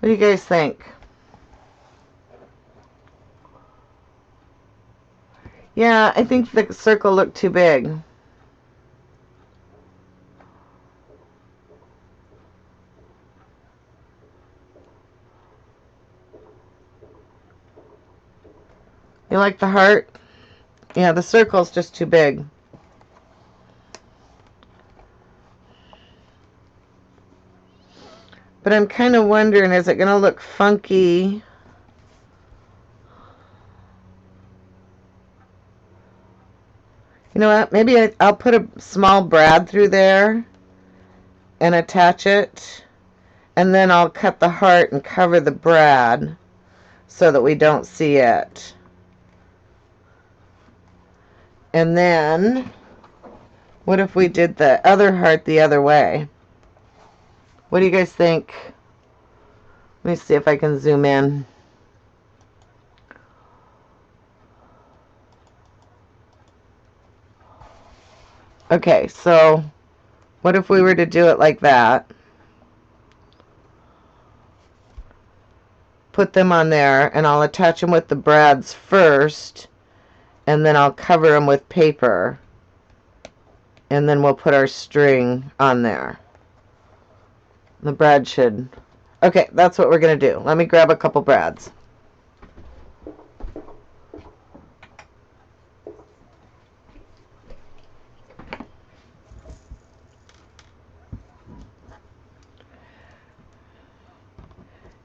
What do you guys think? Yeah, I think the circle looked too big. You like the heart? Yeah, the circle's just too big. But I'm kind of wondering, is it going to look funky? You know what? Maybe I'll put a small brad through there and attach it. And then I'll cut the heart and cover the brad so that we don't see it. And then, what if we did the other heart the other way? What do you guys think? Let me see if I can zoom in. Okay, so what if we were to do it like that? Put them on there, and I'll attach them with the brads first, and then I'll cover them with paper, and then we'll put our string on there. The brad should... Okay, that's what we're going to do. Let me grab a couple brads.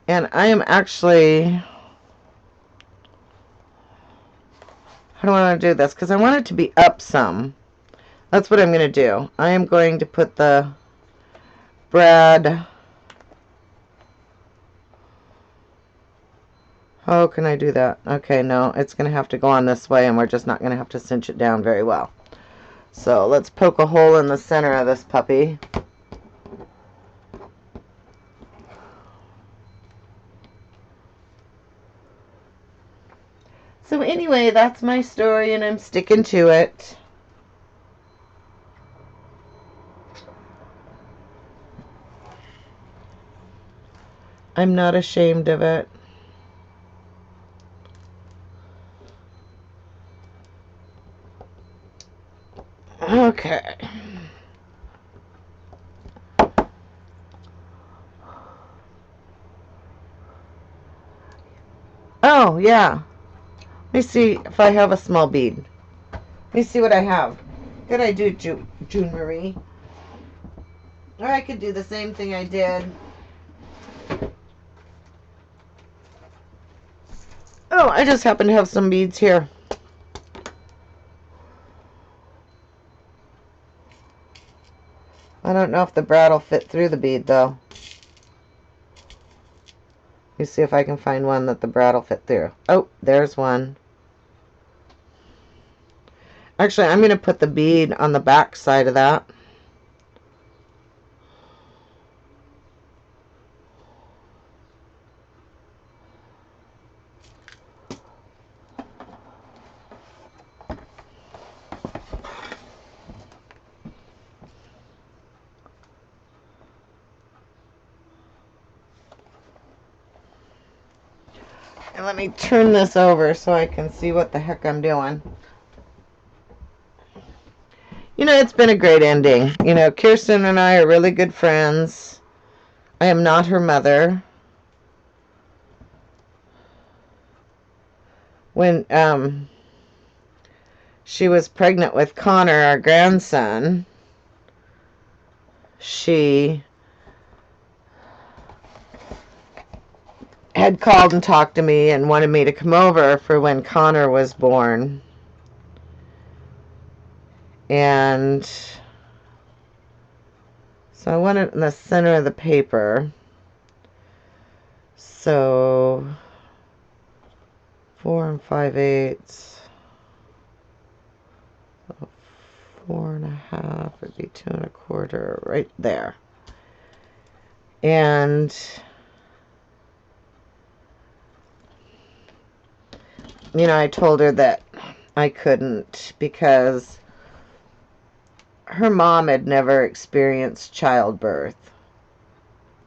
And I am actually... How do I want to do this? Because I want it to be up some. That's what I'm going to do. I am going to put the brad... How can I do that? Okay, no, it's going to have to go on this way, and we're just not going to have to cinch it down very well. So let's poke a hole in the center of this puppy. So anyway, that's my story, and I'm sticking to it. I'm not ashamed of it. Okay. Oh, yeah. Let me see if I have a small bead. me see what I have. Good idea, June Marie. Or I could do the same thing I did. Oh, I just happen to have some beads here. I don't know if the brad will fit through the bead, though. Let me see if I can find one that the brad will fit through. Oh, there's one. Actually, I'm going to put the bead on the back side of that. And let me turn this over so I can see what the heck I'm doing. You know, it's been a great ending. You know, Kirsten and I are really good friends. I am not her mother. When she was pregnant with Connor, our grandson, she had called and talked to me and wanted me to come over for when Connor was born. And so I want it in the center of the paper. So 4 5/8. So 4 1/2 would be 2 1/4 right there. And you know, I told her that I couldn't because her mom had never experienced childbirth.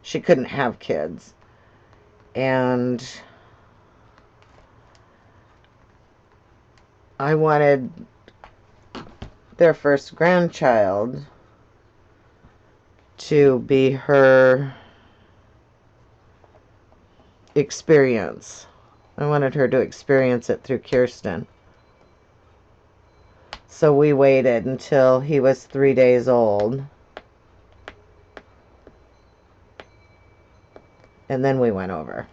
She couldn't have kids. And I wanted their first grandchild to be her experience. I wanted her to experience it through Kirsten. So we waited until he was 3 days old. And then we went over.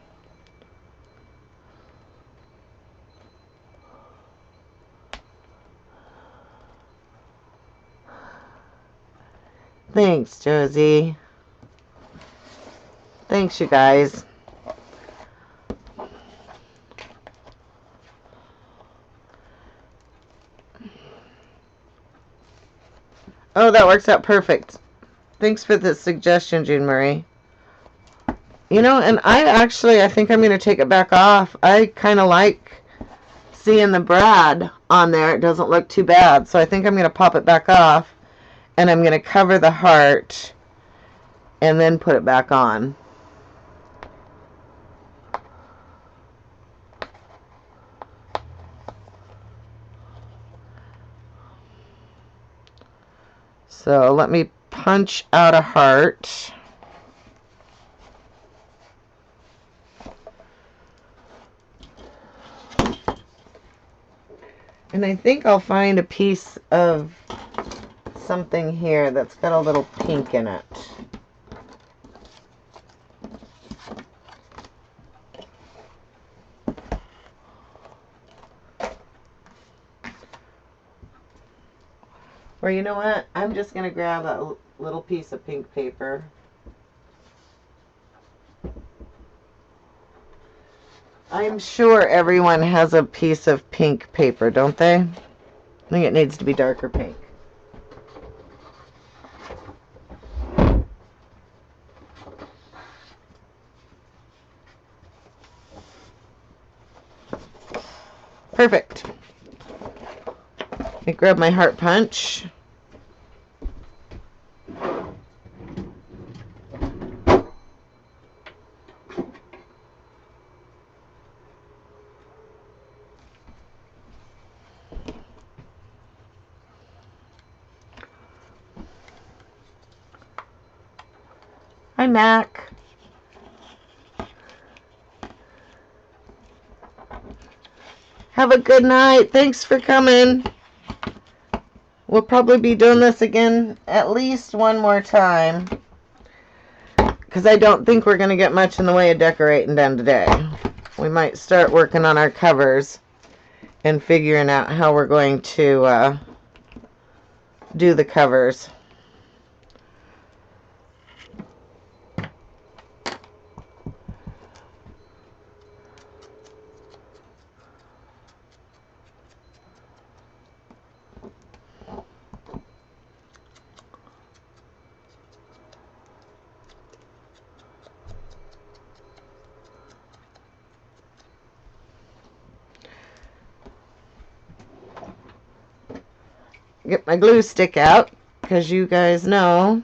Thanks, Josie. Thanks, you guys. Oh, that works out perfect. Thanks for the suggestion, June Marie. You know, and I think I'm going to take it back off. I kind of like seeing the brad on there. It doesn't look too bad. So I think I'm going to pop it back off. And I'm going to cover the heart and then put it back on. So let me punch out a heart. And I think I'll find a piece of something here that's got a little pink in it. Or you know what? I'm just going to grab a little piece of pink paper. I'm sure everyone has a piece of pink paper, don't they? I think it needs to be darker pink. Perfect. I grab my heart punch. Hi, Mac. Have a good night. Thanks for coming. We'll probably be doing this again at least one more time, because I don't think we're going to get much in the way of decorating done today. We might start working on our covers and figuring out how we're going to do the covers. Get my glue stick out, because you guys know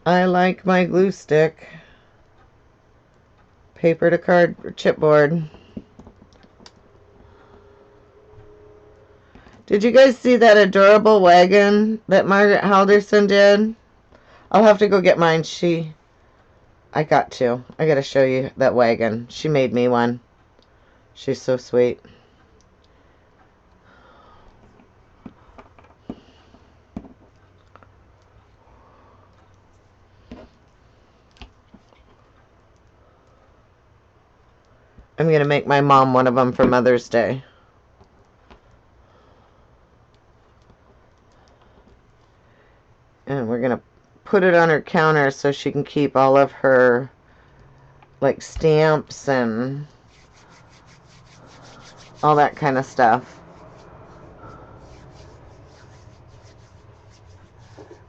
I like my glue stick. Paper to card chipboard. Did you guys see that adorable wagon that Margaret Halderson did? I'll have to go get mine. I got to show you that wagon. She made me one. She's so sweet. I'm going to make my mom one of them for Mother's Day. And we're going to put it on her counter so she can keep all of her, like, stamps and all that kind of stuff.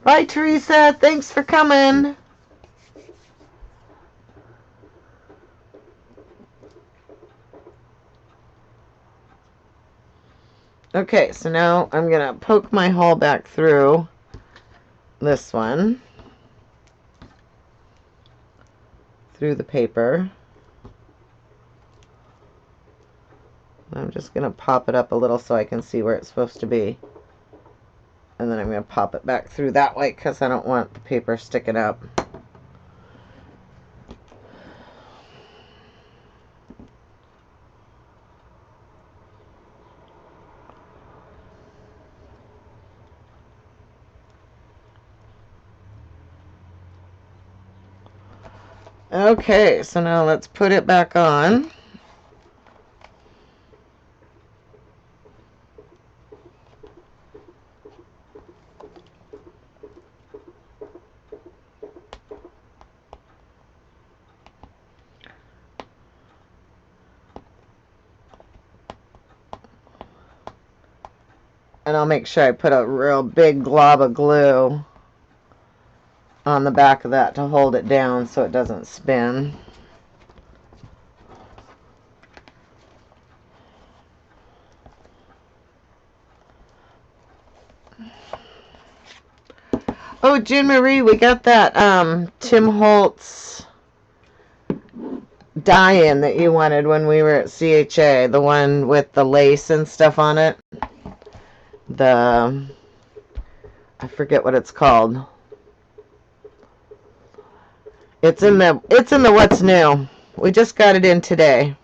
Bye, Teresa. Thanks for coming. Okay, so now I'm going to poke my hole back through this one, through the paper. I'm just going to pop it up a little so I can see where it's supposed to be. And then I'm going to pop it back through that way because I don't want the paper sticking up. Okay, so now let's put it back on. And I'll make sure I put a real big glob of glue on the back of that to hold it down so it doesn't spin. Oh, Jean Marie, we got that Tim Holtz die-in that you wanted when we were at CHA, the one with the lace and stuff on it. I forget what it's called. It's in the what's new. We just got it in today.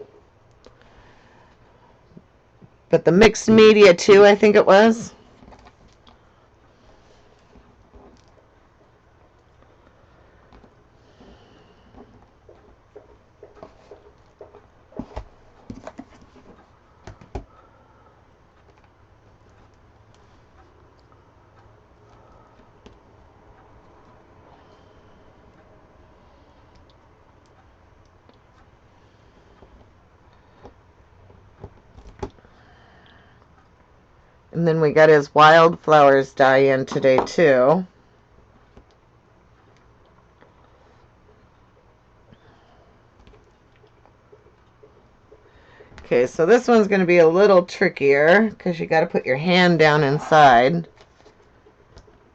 But the mixed media too, I think it was. And then we got his wildflowers die-in today too. Okay, so this one's going to be a little trickier because you got to put your hand down inside.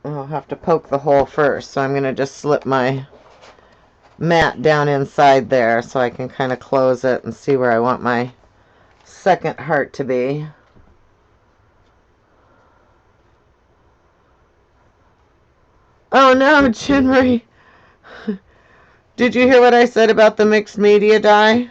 I'll have to poke the hole first, so I'm going to just slip my mat down inside there so I can kind of close it and see where I want my second heart to be. Oh no, Chinry! Did you hear what I said about the mixed media die?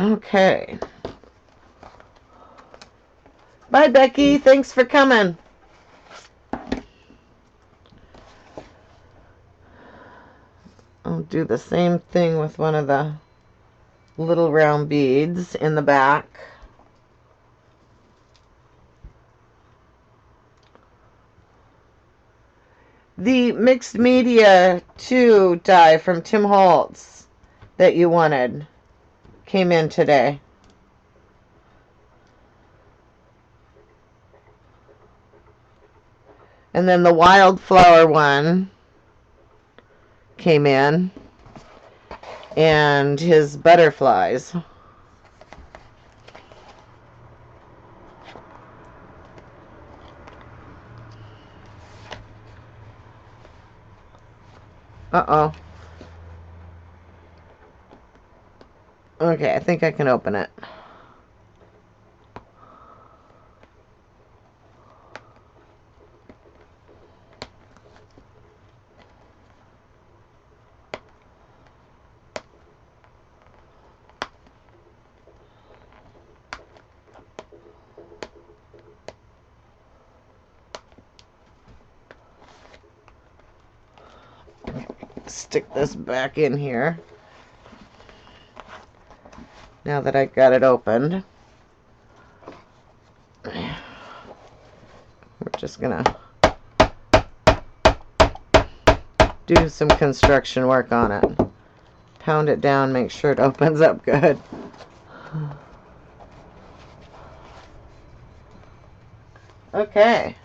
Okay. Bye, Becky. Thanks for coming. I'll do the same thing with one of the little round beads in the back. The mixed media 2 die from Tim Holtz that you wanted came in today. And then the wildflower one came in. And his butterflies. Uh-oh. Okay, I think I can open it. Stick this back in here. Now that I got it opened. We're just gonna do some construction work on it. Pound it down, make sure it opens up good. Okay.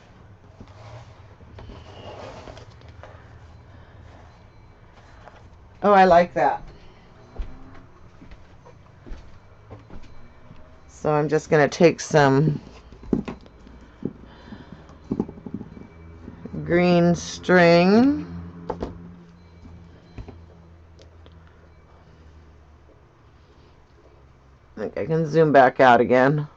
Oh, I like that. So I'm just going to take some green string. I think I can zoom back out again.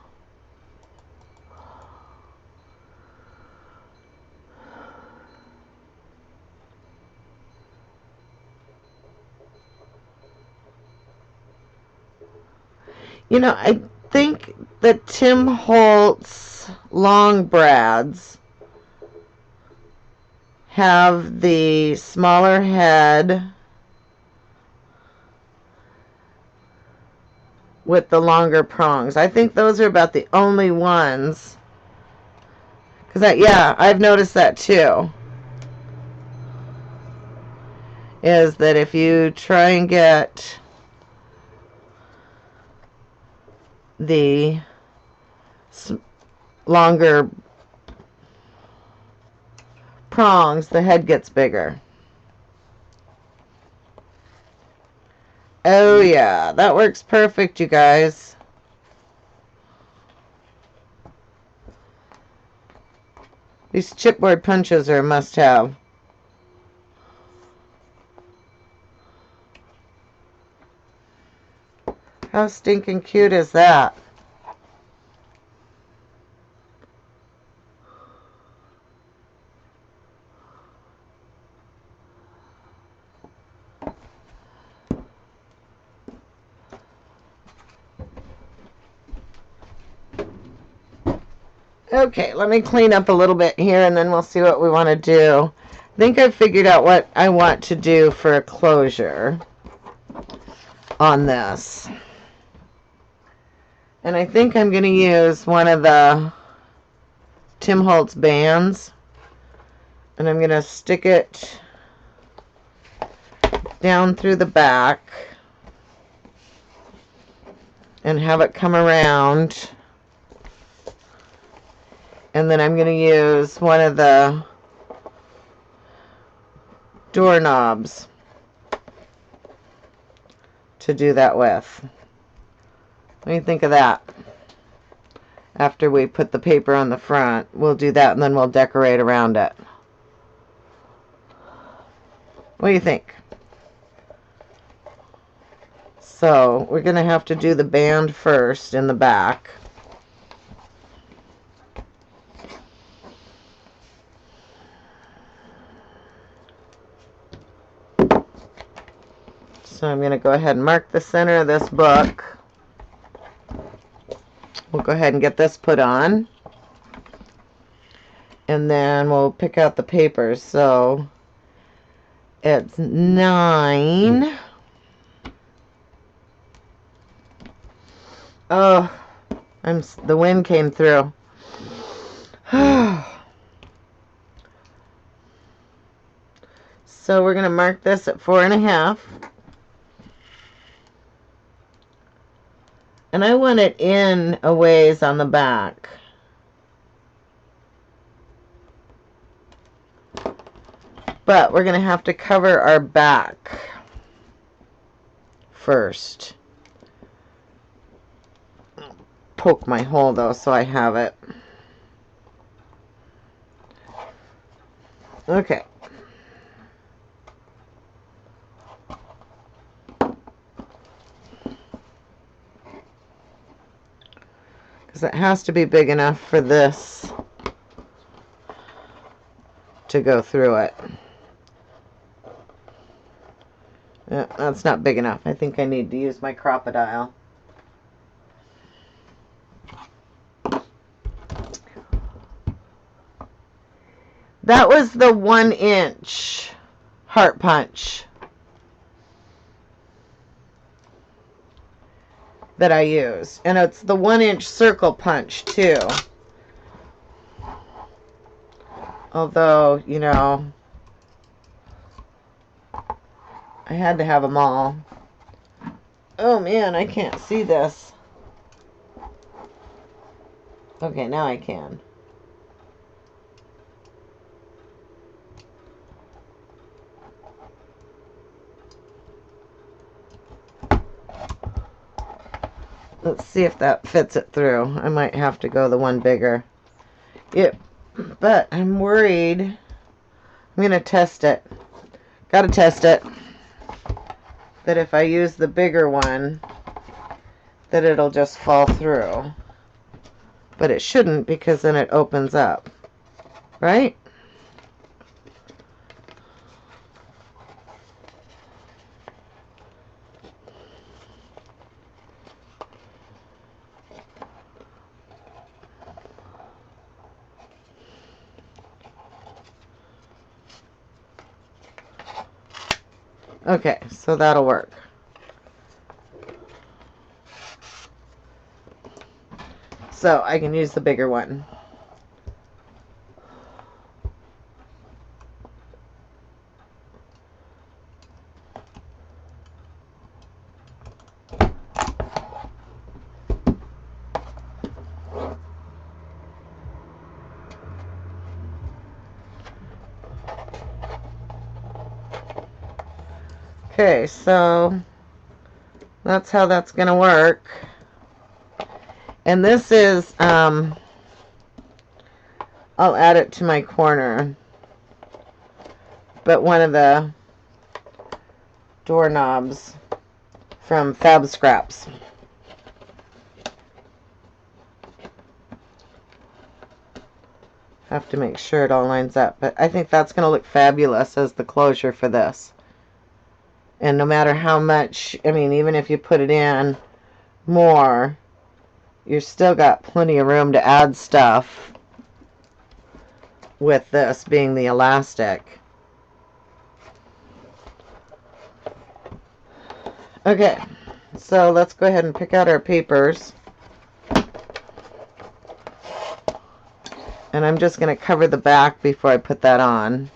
You know, I think the Tim Holtz long brads have the smaller head with the longer prongs. I think those are about the only ones. Because, yeah, I've noticed that too. Is that if you try and get the longer prongs, the head gets bigger. Oh yeah, that works perfect, you guys. These chipboard punches are a must-have. How stinking cute is that? Okay, let me clean up a little bit here and then we'll see what we want to do. I think I've figured out what I want to do for a closure on this. And I think I'm going to use one of the Tim Holtz bands. And I'm going to stick it down through the back and have it come around. And then I'm going to use one of the doorknobs to do that with. What do you think of that? After we put the paper on the front, we'll do that and then we'll decorate around it. What do you think? So we're going to have to do the band first in the back. So I'm going to go ahead and mark the center of this book. we'll go ahead and get this put on. And then we'll pick out the papers. So it's 9. Oh, the wind came through. So we're going to mark this at 4.5. And I want it in a ways on the back. But we're going to have to cover our back first. Poke my hole though so I have it. Okay. Because it has to be big enough for this to go through it. That's not big enough. I think I need to use my crocodile. That was the 1-inch heart punch that I use. And it's the 1-inch circle punch too. Although, you know, I had to have them all. Oh man, I can't see this. Okay, now I can. Let's see if that fits it through. I might have to go the one bigger. Yep, but I'm worried. I'm going to test it. Got to test it. That if I use the bigger one, that it'll just fall through. But it shouldn't, because then it opens up. Right? Okay, so that'll work. So I can use the bigger one. Okay, so that's how that's going to work. And this is, I'll add it to my corner, but one of the doorknobs from Fab Scraps. Have to make sure it all lines up, but I think that's going to look fabulous as the closure for this. And no matter how much, I mean, even if you put it in more, you've still got plenty of room to add stuff with this being the elastic. Okay, so let's go ahead and pick out our papers. And I'm just going to cover the back before I put that on.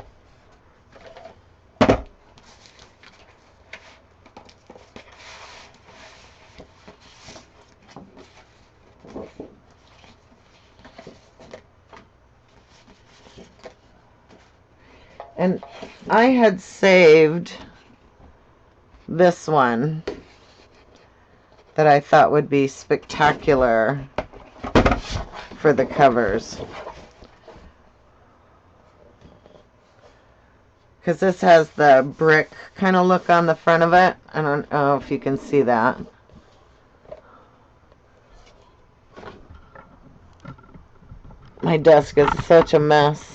And I had saved this one that I thought would be spectacular for the covers. Because this has the brick kind of look on the front of it. I don't know if you can see that. My desk is such a mess.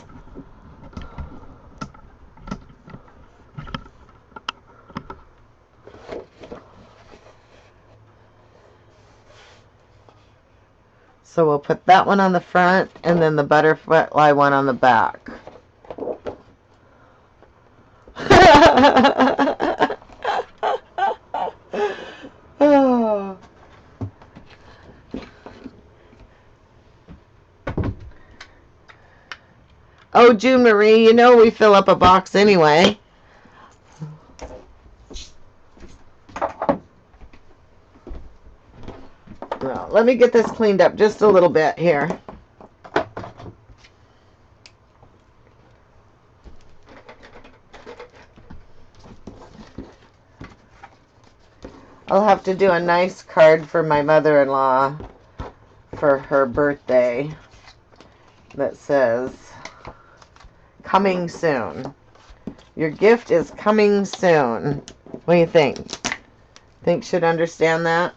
So we'll put that one on the front and then the butterfly one on the back. Oh. Oh, June Marie, you know we fill up a box anyway. Well, let me get this cleaned up just a little bit here. I'll have to do a nice card for my mother-in-law for her birthday that says, coming soon. Your gift is coming soon. What do you think? Think she'd understand that?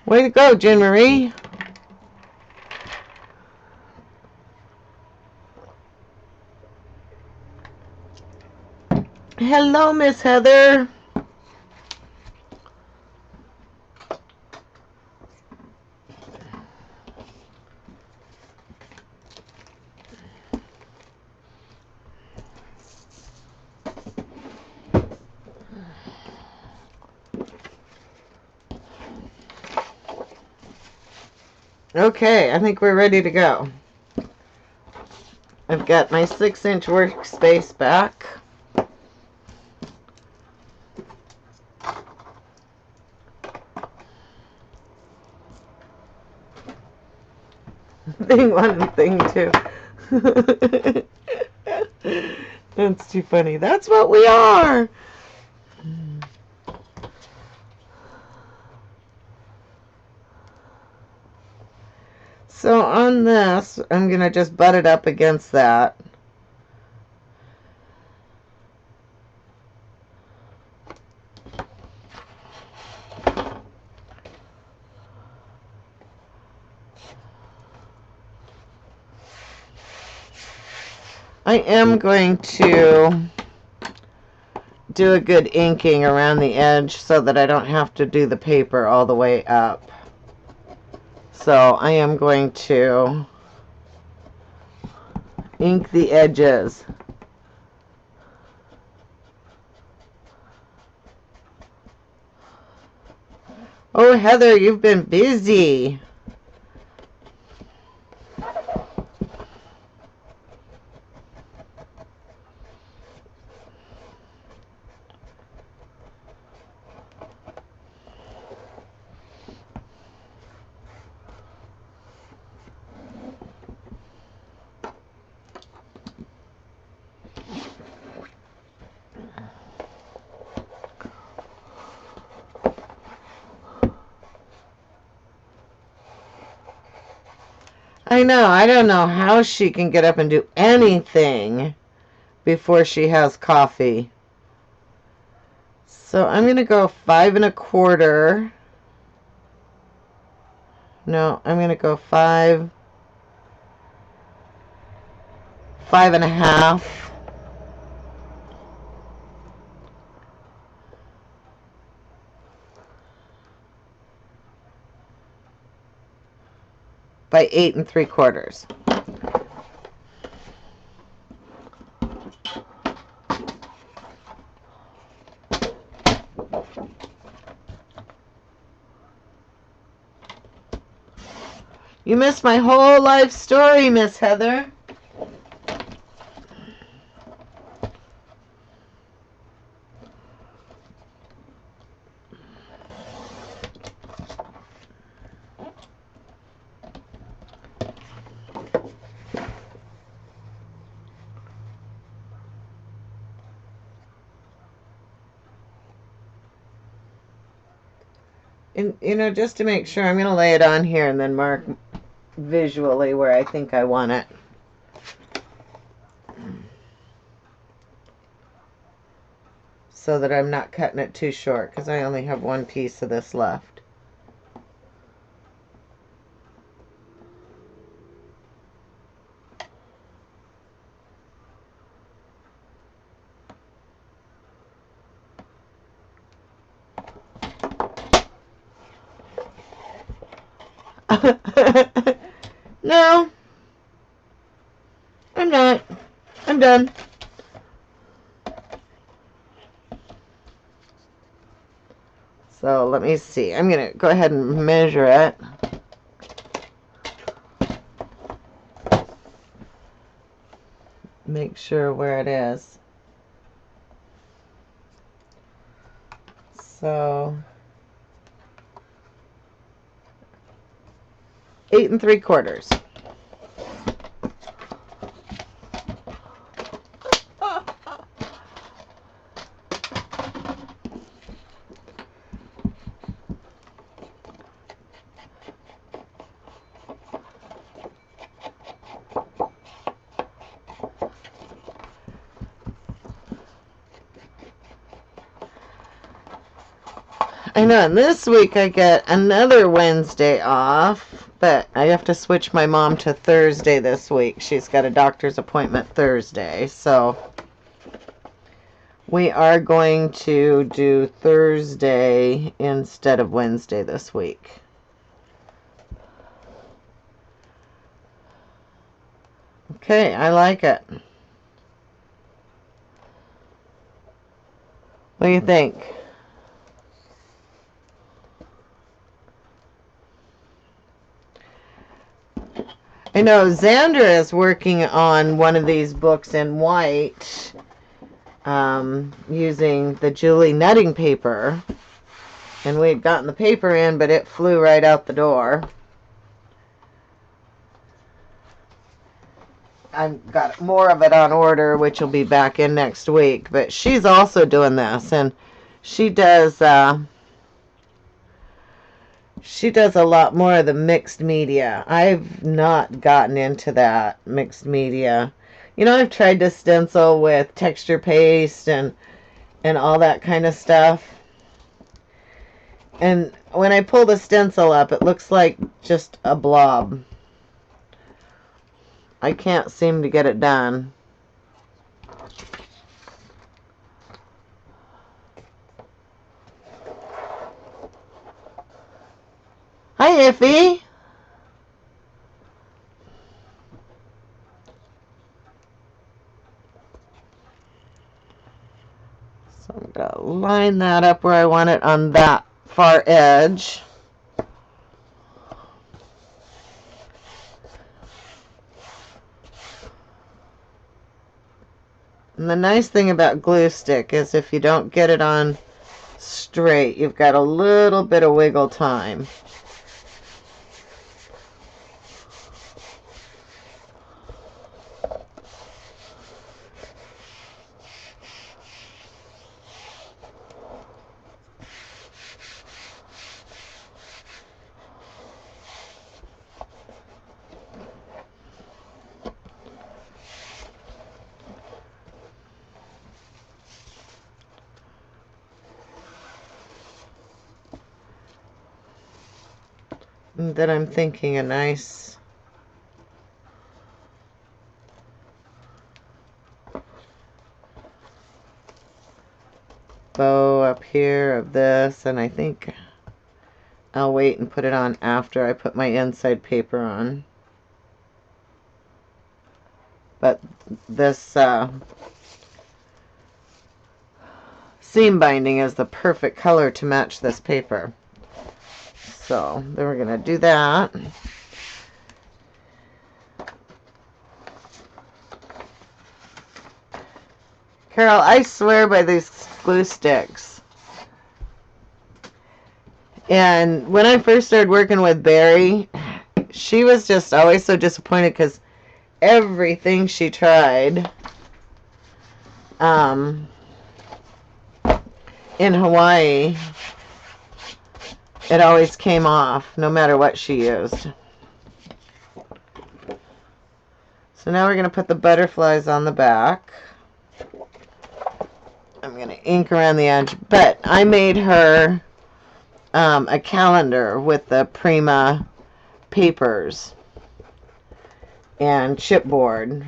Way to go, June Marie. Hello, Miss Heather. Okay, I think we're ready to go. I've got my 6-inch workspace back. Thing 1 and thing 2. That's too funny. That's what we are. So on this, I'm going to just butt it up against that. I am going to do a good inking around the edge so that I don't have to do the paper all the way up. So I am going to ink the edges. Oh, Heather, you've been busy. I know, I don't know how she can get up and do anything before she has coffee. So I'm going to go 5 1/4. No, I'm going to go 5, 5 1/2. By 8 3/4. You missed my whole life story, Miss Heather. And, you know, just to make sure, I'm going to lay it on here and then mark visually where I think I want it. So that I'm not cutting it too short, because I only have one piece of this left. No, I'm not. I'm done. So let me see. I'm going to go ahead and measure it. Make sure where it is. So 8 3/4. I know, and this week I get another Wednesday off, but I have to switch my mom to Thursday this week. She's got a doctor's appointment Thursday, so we are going to do Thursday instead of Wednesday this week. Okay, I like it. What do you think? I know Xandra is working on one of these books in white, using the Julie netting paper. And we had gotten the paper in, but it flew right out the door. I've got more of it on order, which will be back in next week. But she's also doing this, and she does a lot more of the mixed media. I've not gotten into that mixed media. You know, I've tried to stencil with texture paste and all that kind of stuff. And when I pull the stencil up, it looks like just a blob. I can't seem to get it done. Hi, Iffy. So I'm going to line that up where I want it on that far edge. And the nice thing about glue stick is if you don't get it on straight, you've got a little bit of wiggle time. And then I'm thinking a nice bow up here of this, and I think I'll wait and put it on after I put my inside paper on. But this seam binding is the perfect color to match this paper. So then we're going to do that. Carol, I swear by these glue sticks. And when I first started working with Barry, she was just always so disappointed because everything she tried in Hawaii, it always came off, no matter what she used. So now we're going to put the butterflies on the back. I'm going to ink around the edge, but I made her a calendar with the Prima papers and chipboard.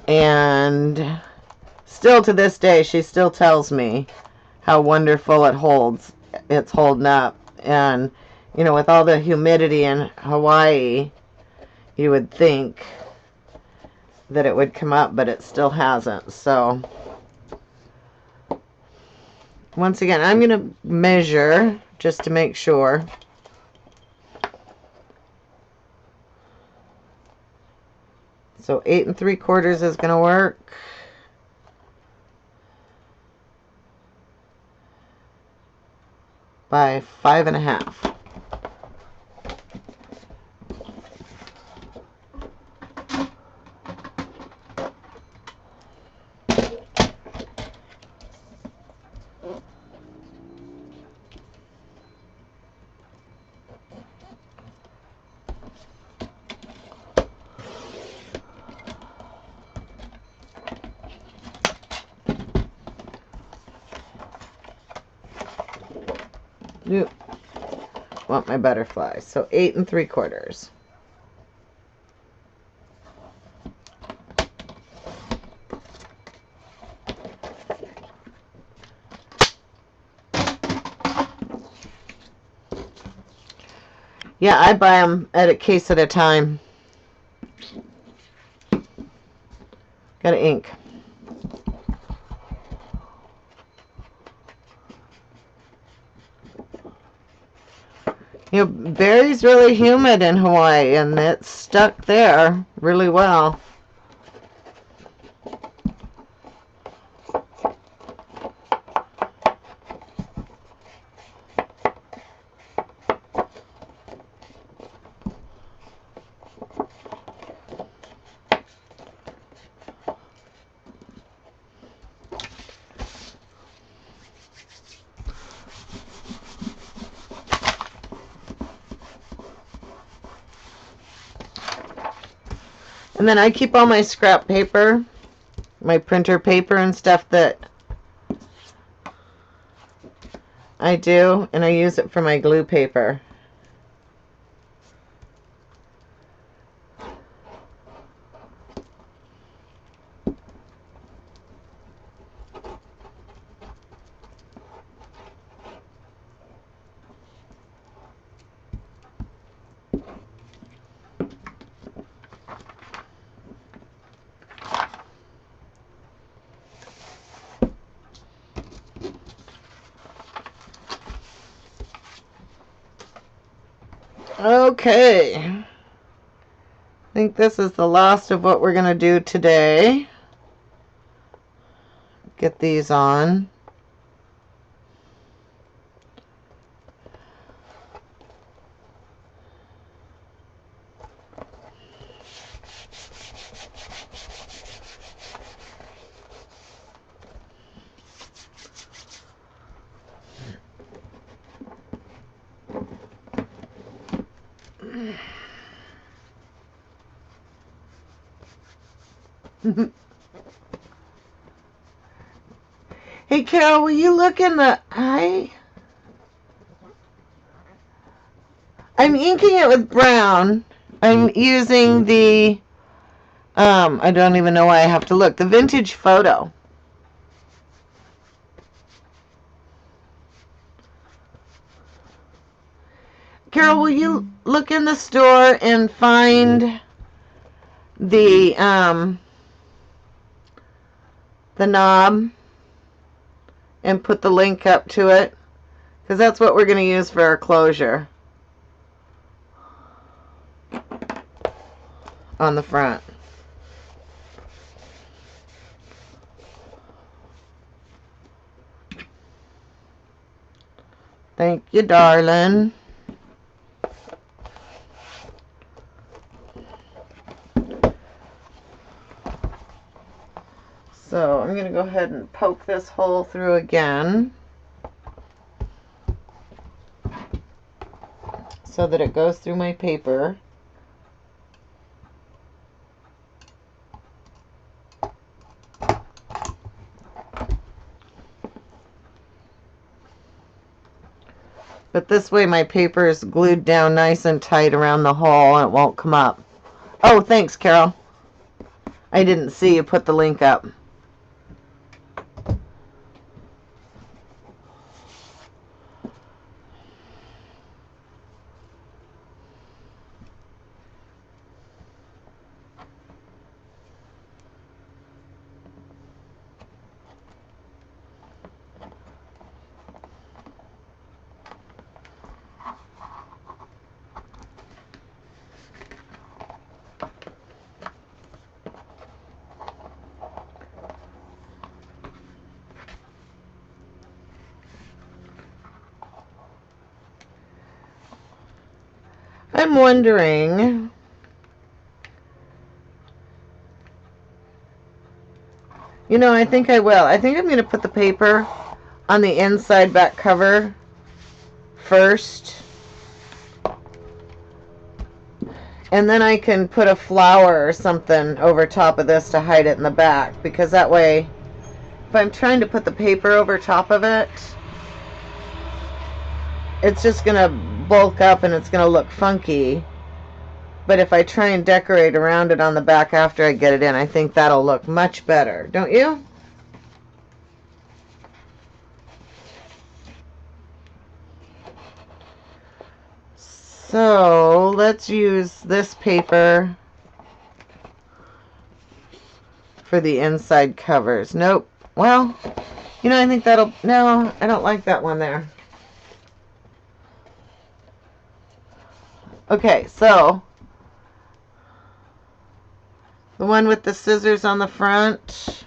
And still to this day, she still tells me how wonderful it holds. It's holding up. And You know, with all the humidity in Hawaii, you would think that it would come up, but it still hasn't. So once again, I'm going to measure just to make sure. So 8 3/4 is going to work. By 5 1/2. Nope. Want my butterfly. So 8 3/4. Yeah, I buy them at a case at a time. Got to ink. You know, berry's really humid in Hawaii, and it's stuck there really well. And then I keep all my scrap paper, my printer paper and stuff that I do, and I use it for my glue paper. Okay, I think this is the last of what we're going to do today. Get these on. Hey, Carol, will you look in the eye? I'm inking it with brown. I'm using the, I don't even know why I have to look, the Vintage Photo. Carol, will you look in the store and find the knob and put the link up to it? Because that's what we're going to use for our closure on the front. Thank you, darling. So I'm going to go ahead and poke this hole through again so that it goes through my paper. But this way my paper is glued down nice and tight around the hole and it won't come up. Oh, thanks, Carol. I didn't see you put the link up. I'm wondering, you know, I think I will. I think I'm going to put the paper on the inside back cover first. And then I can put a flower or something over top of this to hide it in the back. Because that way, if I'm trying to put the paper over top of it, it's just going to bulk up and it's going to look funky. But if I try and decorate around it on the back after I get it in, I think that'll look much better. Don't you? So let's use this paper for the inside covers. Nope. Well, you know, I think that'll... No, I don't like that one there. Okay, so the one with the scissors on the front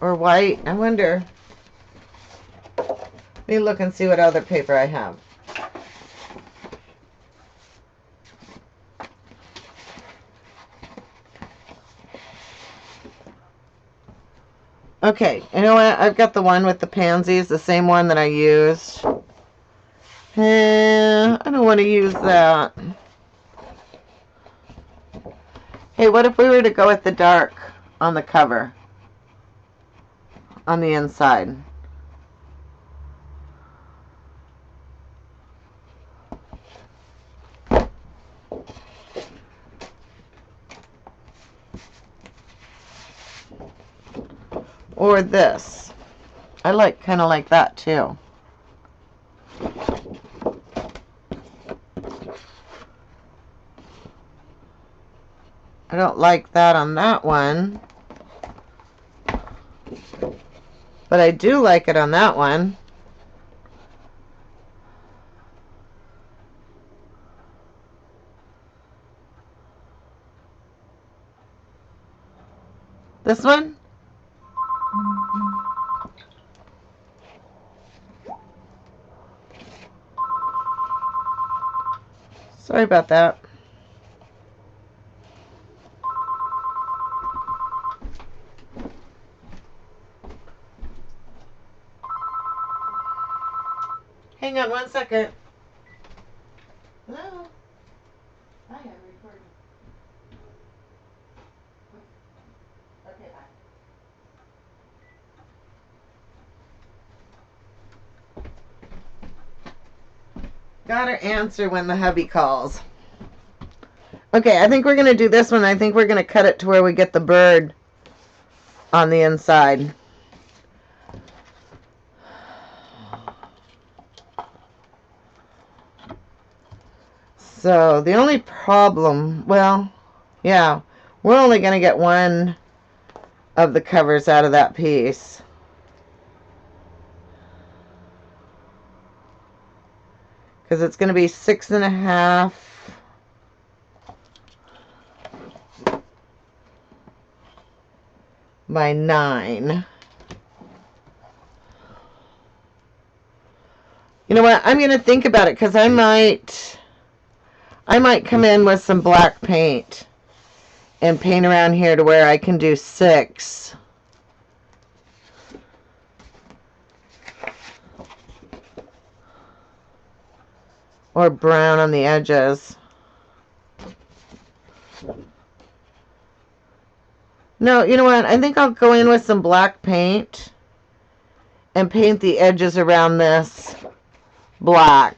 or white. I wonder. Let me look and see what other paper I have. Okay, you know what? I've got the one with the pansies, the same one that I used. I don't want to use that. Hey, what if we were to go with the dark on the cover? On the inside. Or this. I like kind of like that too. I don't like that on that one. But I do like it on that one. This one? Sorry about that. Hang on one second. Hello? Hi, I'm recording. Okay, bye. Gotta answer when the hubby calls. Okay, I think we're going to do this one. I think we're going to cut it to where we get the bird on the inside. So the only problem, well, yeah, we're only going to get one of the covers out of that piece. Because it's going to be 6.5 by 9. You know what? I'm going to think about it because I might come in with some black paint and paint around here to where I can do 6. Or brown on the edges. No, you know what? I think I'll go in with some black paint and paint the edges around this black.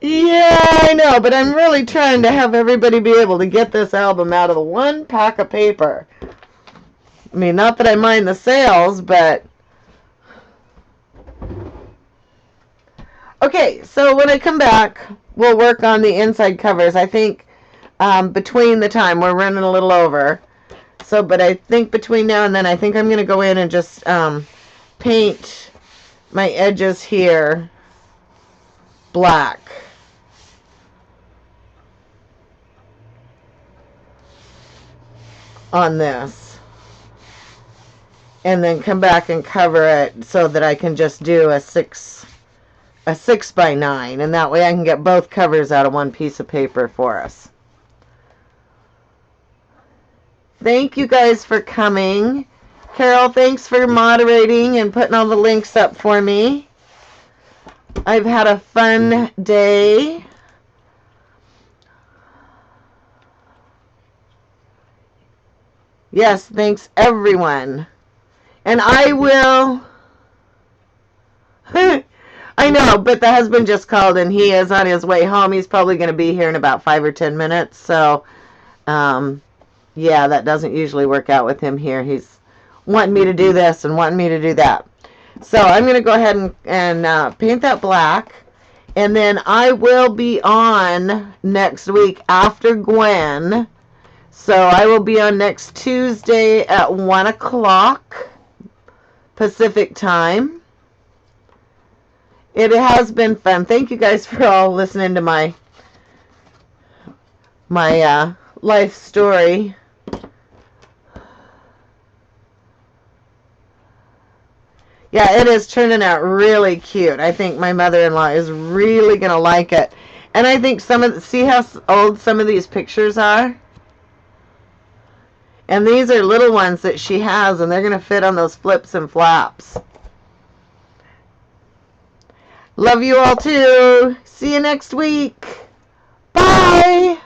Yeah, I know, but I'm really trying to have everybody be able to get this album out of the one pack of paper. I mean, not that I mind the sales, but... Okay, so when I come back, we'll work on the inside covers. I think between the time, we're running a little over. So, but I think between now and then, I think I'm going to go in and just paint my edges here black. on this, and then come back and cover it so that I can just do a 6x9, and that way I can get both covers out of one piece of paper for us. Thank you guys for coming. Carol, thanks for moderating and putting all the links up for me. I've had a fun day. Yes, thanks everyone. And I will... I know, but the husband just called and he is on his way home. He's probably going to be here in about 5 or 10 minutes. So, yeah, that doesn't usually work out with him here. He's wanting me to do this and wanting me to do that. So I'm going to go ahead and paint that black. And then I will be on next week after Gwen. So I will be on next Tuesday at 1 o'clock Pacific time. It has been fun. Thank you guys for all listening to my life story. Yeah, it is turning out really cute. I think my mother-in-law is really going to like it. And I think see how old some of these pictures are? And these are little ones that she has, and they're going to fit on those flips and flaps. Love you all too. See you next week. Bye.